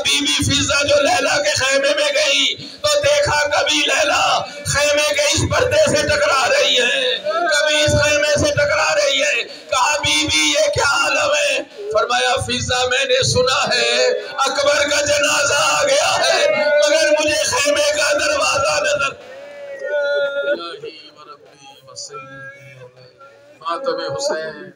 بی بی فضہ جو لیلا کے خیمے میں گئی تو دیکھا کبھی لیلا خیمے کے اس پردے سے ٹکرا رہی ہے، کبھی اس خیمے سے ٹکرا رہی ہے. کہا بی بی یہ کیا عالم ہے؟ فرمایا فضہ میں نے سنا ہے اکبر کا جنازہ آ گیا ہے مگر مجھے خیمے کا دروازہ نظر. الہی و ربی و سیدی ماتم حسین